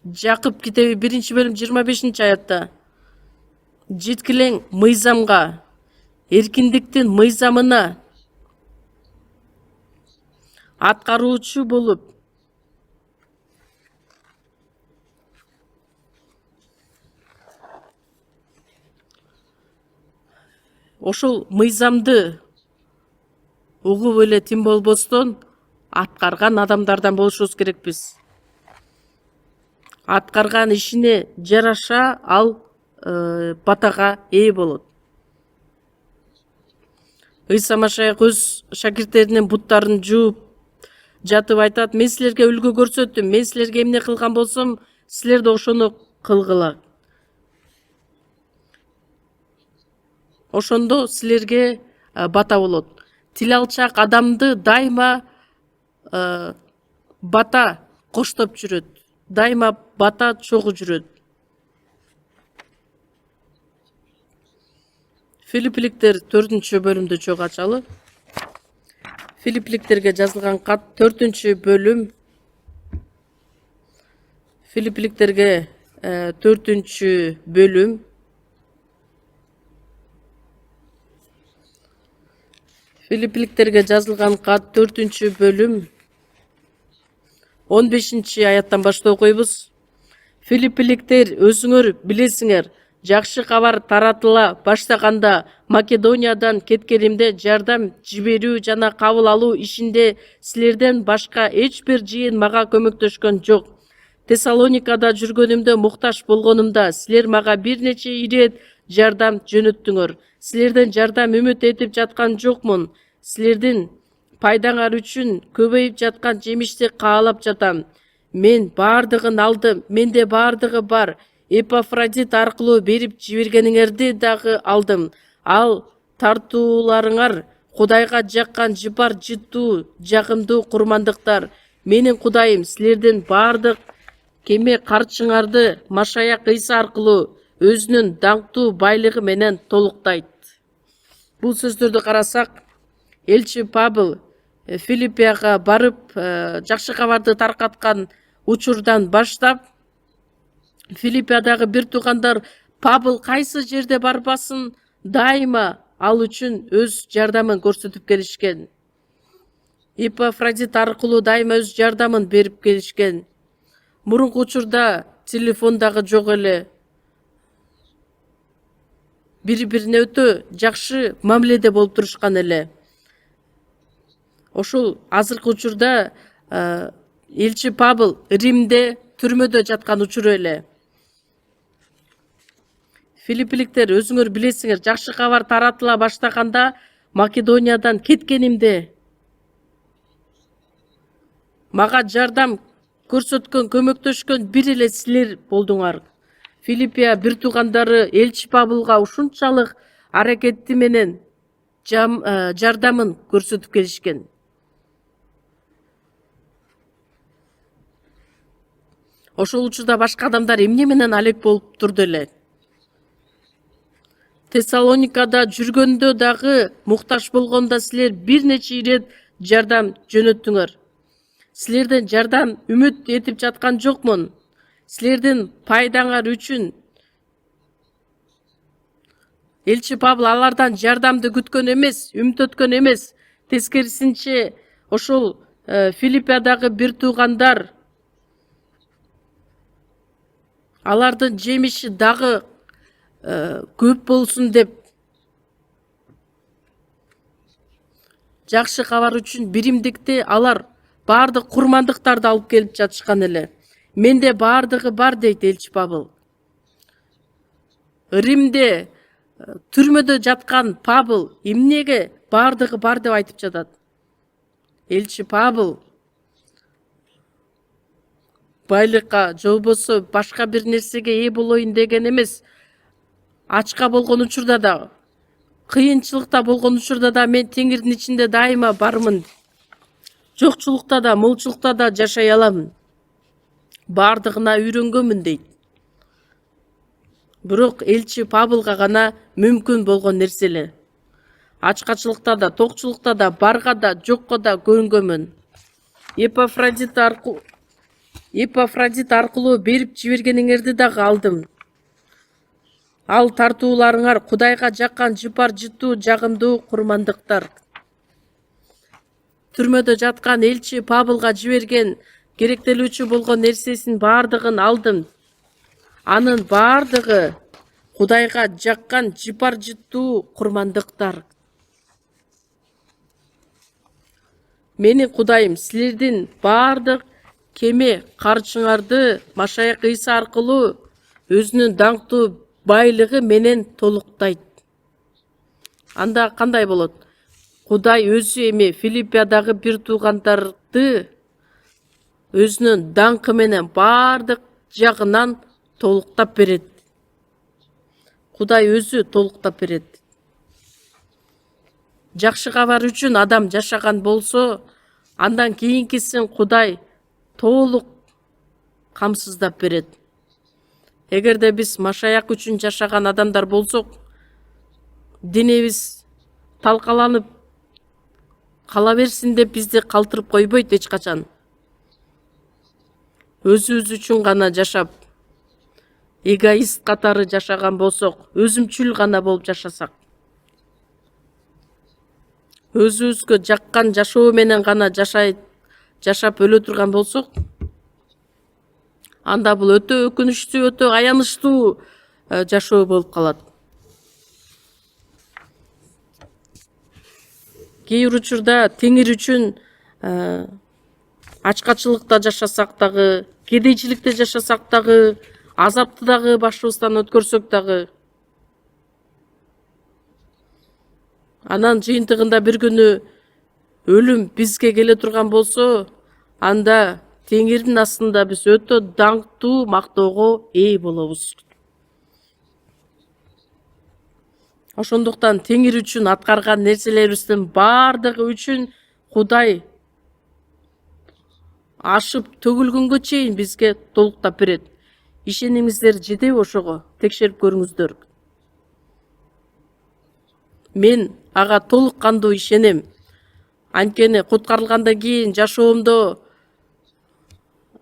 Жакып китеби 1-бөлүм 25-аятта жеткилең мыйзамга, эркиндиктин мыйзамына аткаруучу болуп, ошол мыйзамды угуп эле тим болбостон аткарган адамдардан болушубуз керекпиз. Аткарган ишине жараша ал батага ээ болот. Ыйса Машаяк өз шакирттеринин буттарын жууп жатып айтат: мен силерге үлгү көрсөттүм, мен силерге эмне кылган болсом, силер да ошону кылгыла. Ошондо силерге бата болот. Тил алчак адамды дайыма бата коштоп жүрөт. Дайыма бата чогуу жүрөт. Филиппиликтер 4-бөлүмдү чогуу ачалы. Филиппиликтерге жазылган кат 4-бөлүм. Филиппиликтерге 4-бөлүм. Филиппиликтерге жазылган кат 4-бөлүм. 15-аяттан баштап окуйбуз. Филиппиликтер, өзүңөр билесиңер, жакшы кабар таратыла баштаганда Македониядан кеткенимде жардам жиберүү жана кабыл алуу ишинде силерден башка эч бир жыйын мага көмөктөшкөн жок. Тессалоникада жүргөнүмдө муктаж болгонумда силер мага бир нече ирет жардам жөнөттүңөр. Силерден жардам үмүт этип жаткан жокмун. Силердин пайдаңар үчүн көбөйүп жаткан жемишти каалап жатам. Мен бардыгын алдым, менде бардыгы бар. Эпафродит аркылуу берип жибергениңерди дагы алдым. Ал тартууларыңар Кудайга жаккан жыпар жыттуу, жагымдуу курмандыктар. Менин Кудайым силердин бардык кеме карчыңарды Машаяк Ыйса аркылуу өзүнүн даңктуу байлыгы менен толуктайт. Бул сөздөрдү карасак, элчи Павыл Филиппияга барып, жакшы кабарды таркаткан учурдан баштап, Филиппиядагы бир туугандар Павыл кайсы жерде барбасын, дайыма ал үчүн өз жардамын көрсөтүп келишкен. Эпафродит аркылуу дайыма өз жардамын берип келишкен. Мурунку учурда телефон дагы жок эле. Бири-бирине өтө жакшы мамиледе болуп турушкан эле. Ошол азыркы учурда элчи Павыл Римде түрмөдө жаткан учуру эле. Филиппиликтер, өзүңөр билесиңер, жакшы кабар таратыла баштаганда Македониядан кеткенимде мага жардам көрсөткөн, көмөктөшкөн бир эле силер болдуңар. Филиппия бир туугандары элчи Павылга ушунчалык аракети менен жардамын көрсөтүп келишкен. Ошол учурда башка адамдар эмне менен алек болуп турду эле. Тессалоникада жүргөндө дагы муктаж болгондо силер бир нече ирет жардам жөнөттүңөр. Силерден жардам үмүт этип жаткан жокмун. Силердин пайдаңар үчүн. Элчи Павыл алардан жардамды күткөн эмес, үмүт өткөн эмес. Тескерисинче ошол Филиппиядагы бир туугандар алардын жемиши дагы көп болсун деп жакшы кабар үчүн биримдикте алар баардык курмандыктарды алып келип жатышкан эле. Менде баардыгы бар дейт элчи Павыл. Римде түрмөдө жаткан Павыл эмнеге баардыгы бар деп айтып жатат? Элчи Павыл байлыкка же болбосо башка бир нерсеге ээ болоюн деген эмес. Ачка болгон учурда да, кыйынчылыкта болгон учурда да мен теңирдин ичинде дайыма бармын. Жокчулукта да, молчулукта да жашай алам. Бардыгына үйрөнгөнмүн дейт. Бирок элчи Павылга гана мүмкүн болгон нерсе эле. Ачкачылыкта да, токчулукта да, барга да, жокко да көрүнгөнмүн. Эпафродит аркылуу берип жибергениңерди дагы алдым. Ал тартууларыңар Кудайга жаккан жыпар жыттуу жагымдуу курмандыктар. Түрмөдө жаткан элчи Павылга жиберген керектелүүчү болгон нерсесин баардыгын алдым. Анын баардыгы Кудайга жаккан жыпар жыттуу курмандыктар. Менин Кудайым силердин баардык кеме карчыңарды Машаяк Ыйса аркылуу өзүнүн даңктуу байлыгы менен толуктайт. Анда кандай болот? Кудай өзү эми Филиппиядагы бир туугандарды өзүнүн даңкы менен баардык жагынан толуктап берет. Кудай өзү толуктап берет. Жакшы кабар үчүн адам жашаган болсо, андан кийинкисин Кудай толук камсыздап берет. Эгерде биз Машаяк үчүн жашаган адамдар болсок, денебиз талкаланып кала берсин деп бизди калтырып койбойт эч качан. Өзүбүз үчүн гана жашап, эгоист катары жашаган болсок, өзүмчүл гана болуп жашасак, өзүбүзгө жаккан жашоо менен гана жашап өлө турган болсок, анда бул өтө өкүнүчтүү, өтө аянычтуу жашоо болуп калат. Кээ бир учурда теңир үчүн ачкачылыкта жашасак дагы, кедейчиликте жашасак дагы, азапты дагы башыбыздан өткөрсөк дагы, анан жыйынтыгында бир күнү өлүм бизге келе турган болсо, анда теңирдин астында биз өтө даңктуу мактоого ээ болобуз. Ошондуктан теңир үчүн аткарган нерселерибиздин баардыгы үчүн Кудай ашып төгүлгөнгө чейин бизге толуктап берет. Ишенимиңиздер жетеби ошого? Текшерип көрүңүздөр. Мен ага толук кандуу ишенем. Анткени куткарылгандан кийин жашоомдо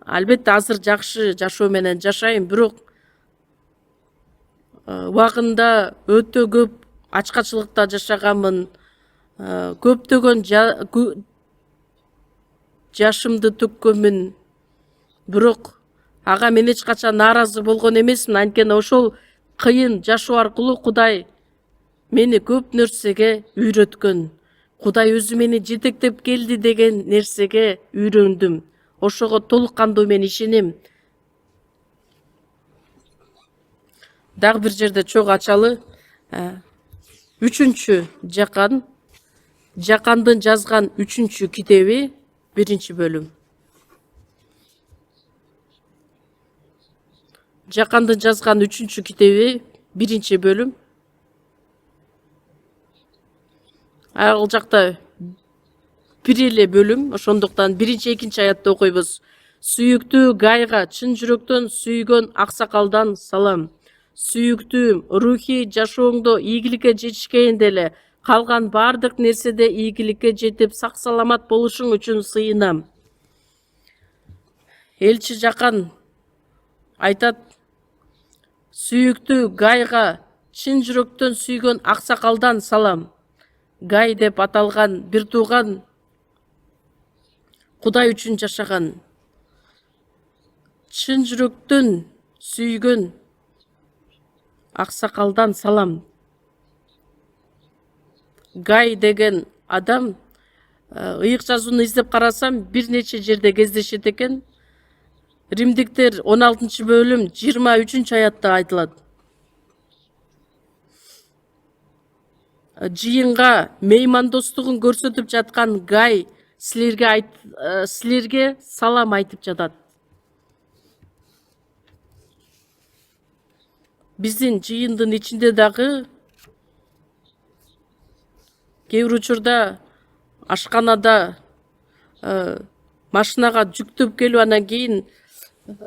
албетте азыр жакшы жашоо менен жашайм, бирок убагында өтө көп ачкачылыкта жашаганмын. Көптөгөн жашымды төккөнмүн. Бирок ага мен эч качан нааразы болгон эмесмин. Анткени ошол кыйын жашоо аркылуу Кудай мени көп нерсеге үйрөткөн. Кудай өзү мени жетектеп келди деген нерсеге үйрөндүм. Ошого толук кандуу мен ишенем. Дагы бир жерде чогуу ачалы. 3-чү Жакан, Жакандын жазган 3-чү китеби, 1-бөлүм. Жакандын жазган 3-чү китеби, 1-бөлүм. Ал жакта бир эле бөлүм, ошондуктан 1-2 аятты окуйбуз. Сүйүктүү Гайга чын жүрөктөн сүйгөн аксакалдан салам. Сүйүктүүм, рухий жашооңдо ийгиликке жетишкейин деле калган бардык нерседе ийгиликке жетип сак саламат болушуң үчүн сыйынам. Элчи Жакан айтат, сүйүктүү Гайга чын жүрөктөн сүйгөн аксакалдан салам. Гай деп аталган бир тууган Кудай үчүн жашаган, чын жүрөктөн сүйгөн аксакалдан салам. Гай деген адам ыйык жазууну издеп карасам бир нече жерде кездешет экен. Римдиктер 16-бөлүм 23-аятта айтылат. Жыйынга меймандостугун көрсөтүп жаткан Гай силерге салам айтып жатат. Биздин жыйындын ичинде дагы кээ бир учурда ашканада машинага жүктөп келип анан кийин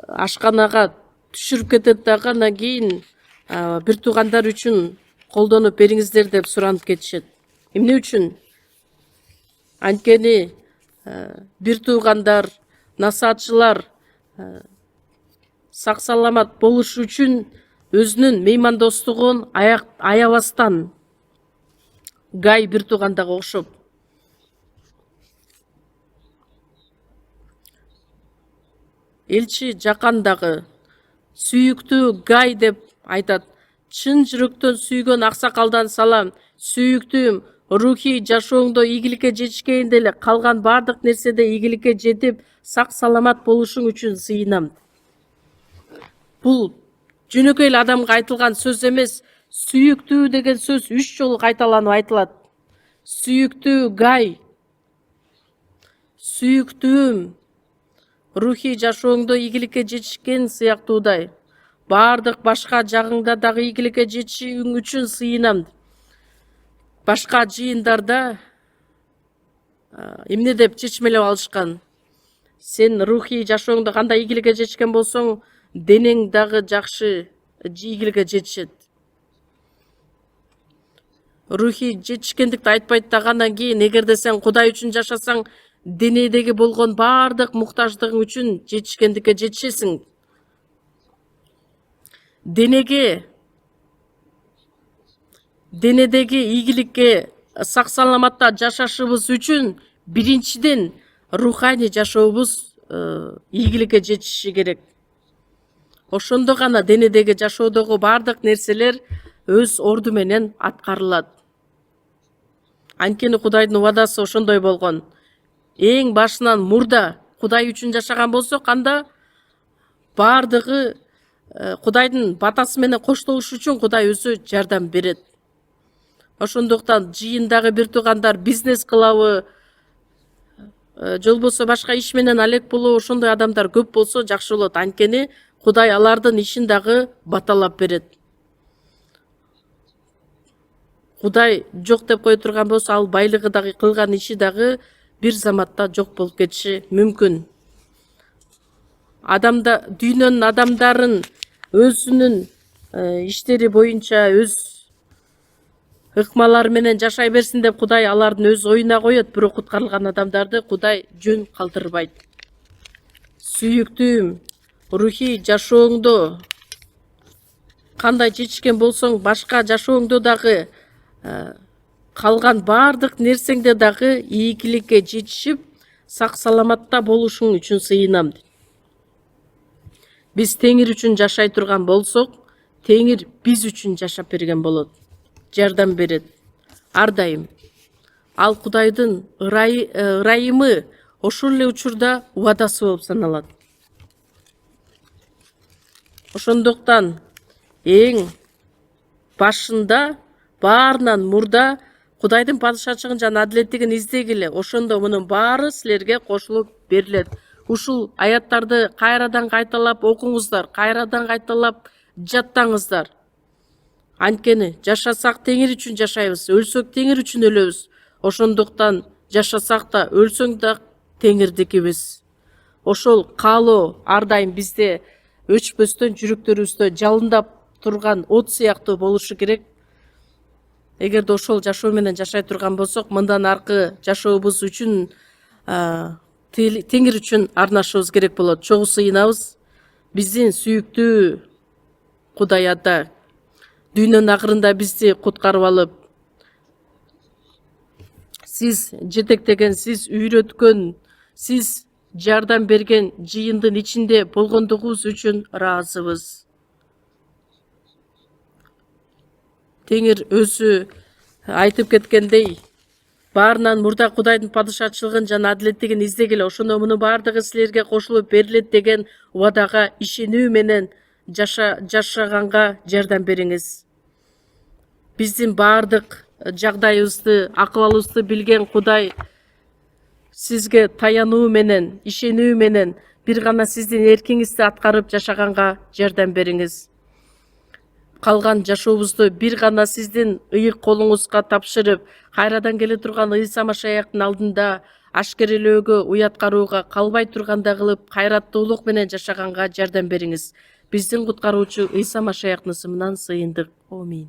ашканага түшүрүп кетет дагы, анан кийин бир туугандар үчүн колдонуп бериңиздер деп суранып кетишет. Эмне үчүн? Анткени бир туугандар, насаатчылар сак саламат болуш үчүн өзүнүн меймандостугун аябастан Гай бир туугандага окшоп. Элчи Жакан дагы сүйүктүү Гай деп айтат. Чын жүрөктөн сүйгөн аксакалдан салам. Сүйүктүүм, рухий жашооңдо ийгиликке жетишкейин деле калган бардык нерседе ийгиликке жетип сак саламат болушуң үчүн сыйынам. Бул жөнөкөй эле адамга айтылган сөз эмес. Сүйүктүү деген сөз 3 жолу кайталанып айтылат. Сүйүктүү Гай, сүйүктүүм, рухий жашооңдо ийгиликке жетишкен сыяктуудай бардык башка жагыңда дагы ийгиликке жетишиң үчүн сыйынам. Башка жыйындарда эмне деп чечмелеп алышкан? Сен рухий жашооңдо кандай ийгиликке жетишкен болсоң, денең дагы жакшы ийгиликке жетишет. Рухий жетишкендикти айтпайт дагы, андан кийин эгерде сен Кудай үчүн жашасаң, денедеги болгон бардык муктаждыгың үчүн жетишкендикке жетишесиң. Денедеги ийгиликке сак саламатта жашашыбыз үчүн биринчиден руханий жашообуз ийгиликке жетиши керек. Ошондо гана денедеги жашоодогу бардык нерселер өз орду менен аткарылат. Анткени Кудайдын убадасы ошондой болгон. Эң башынан мурда Кудай үчүн жашаган болсок, анда бардыгы Кудайдын батасы менен коштолуш үчүн Кудай өзү жардам берет. Ошондуктан жыйындагы бир туугандар бизнес кылабы, же болбосо башка иш менен алек болобу, ошондой адамдар көп болсо жакшы болот. Анткени Кудай алардын ишин дагы баталап берет. Кудай жок деп кое турган болсо, ал байлыгы дагы кылган иши дагы бир заматта жок болуп кетиши мүмкүн. Дүйнөнүн адамдарын өзүнүн иштери боюнча өз ыкмалары менен жашай берсин деп Кудай алардын өз оюна коет, бирок куткарылган адамдарды Кудай жөн калтырбайт. Сүйүктүүм, рухий жашооңдо кандай жетишкен болсоң, башка жашооңдо дагы калган бардык нерсеңде дагы ийгиликке жетишип, сак саламатта болушуң үчүн сыйынам. Биз Теңир үчүн жашай турган болсок, Теңир биз үчүн жашап берген болот, жардам берет ар дайым. Ал Кудайдын ырайымы ошол эле учурда убадасы болуп саналат. Ошондуктан эң башында, баарынан мурда Кудайдын падышачылыгын жана адилеттигин издегиле. Ошондо мунун баары силерге кошулуп берилет. Ушул аяттарды кайрадан кайталап окуңуздар, кайрадан кайталап жаттаңыздар. Анткени жашасак Теңир үчүн жашайбыз, өлсөк Теңир үчүн өлөбүз. Ошондуктан жашасак да, өлсөң да Теңирдикибиз. ошол каалоо ар дайым бизде өчпөстөн жүрөктөрүбүздө жалындап турган от сыяктуу болушу керек. Эгерде ошол жашоо менен жашай турган болсок, мындан аркы жашообуз үчүн Теңир үчүн арнашыбыз керек болот. Чогуу сыйынабыз. Биздин сүйүктүү Кудай Ата дүйнөнүн акырында бизди куткарып алып, сиз жетектеген, сиз үйрөткөн, сиз жардам берген жыйындын ичинде болгондугубуз үчүн ыраазыбыз. Теңир өзү айтып кеткендей, баарынан мурда Кудайдын падышачылыгын жана адилеттигин издегиле, ошондо мунун баардыгы силерге кошулуп берилет деген убадага ишенүү менен жашаганга жардам бериңиз. Биздин баардык жагдайыбызды, акыбалыбызды билген Кудай сизге таянуу менен, ишенүү менен бир гана сиздин эркиңизди аткарып жашаганга жардам бериңиз. Калган жашообузду бир гана сиздин ыйык колуңузга тапшырып, кайрадан келе турган Ыйса Машаяктын алдында ашкерелөөгө, уяткарууга калбай тургандай кылып, кайраттуулук менен жашаганга жардам бериңиз. Биздин куткаруучу Ыйса Машаяктын ысымынан сыйындык. Аминь.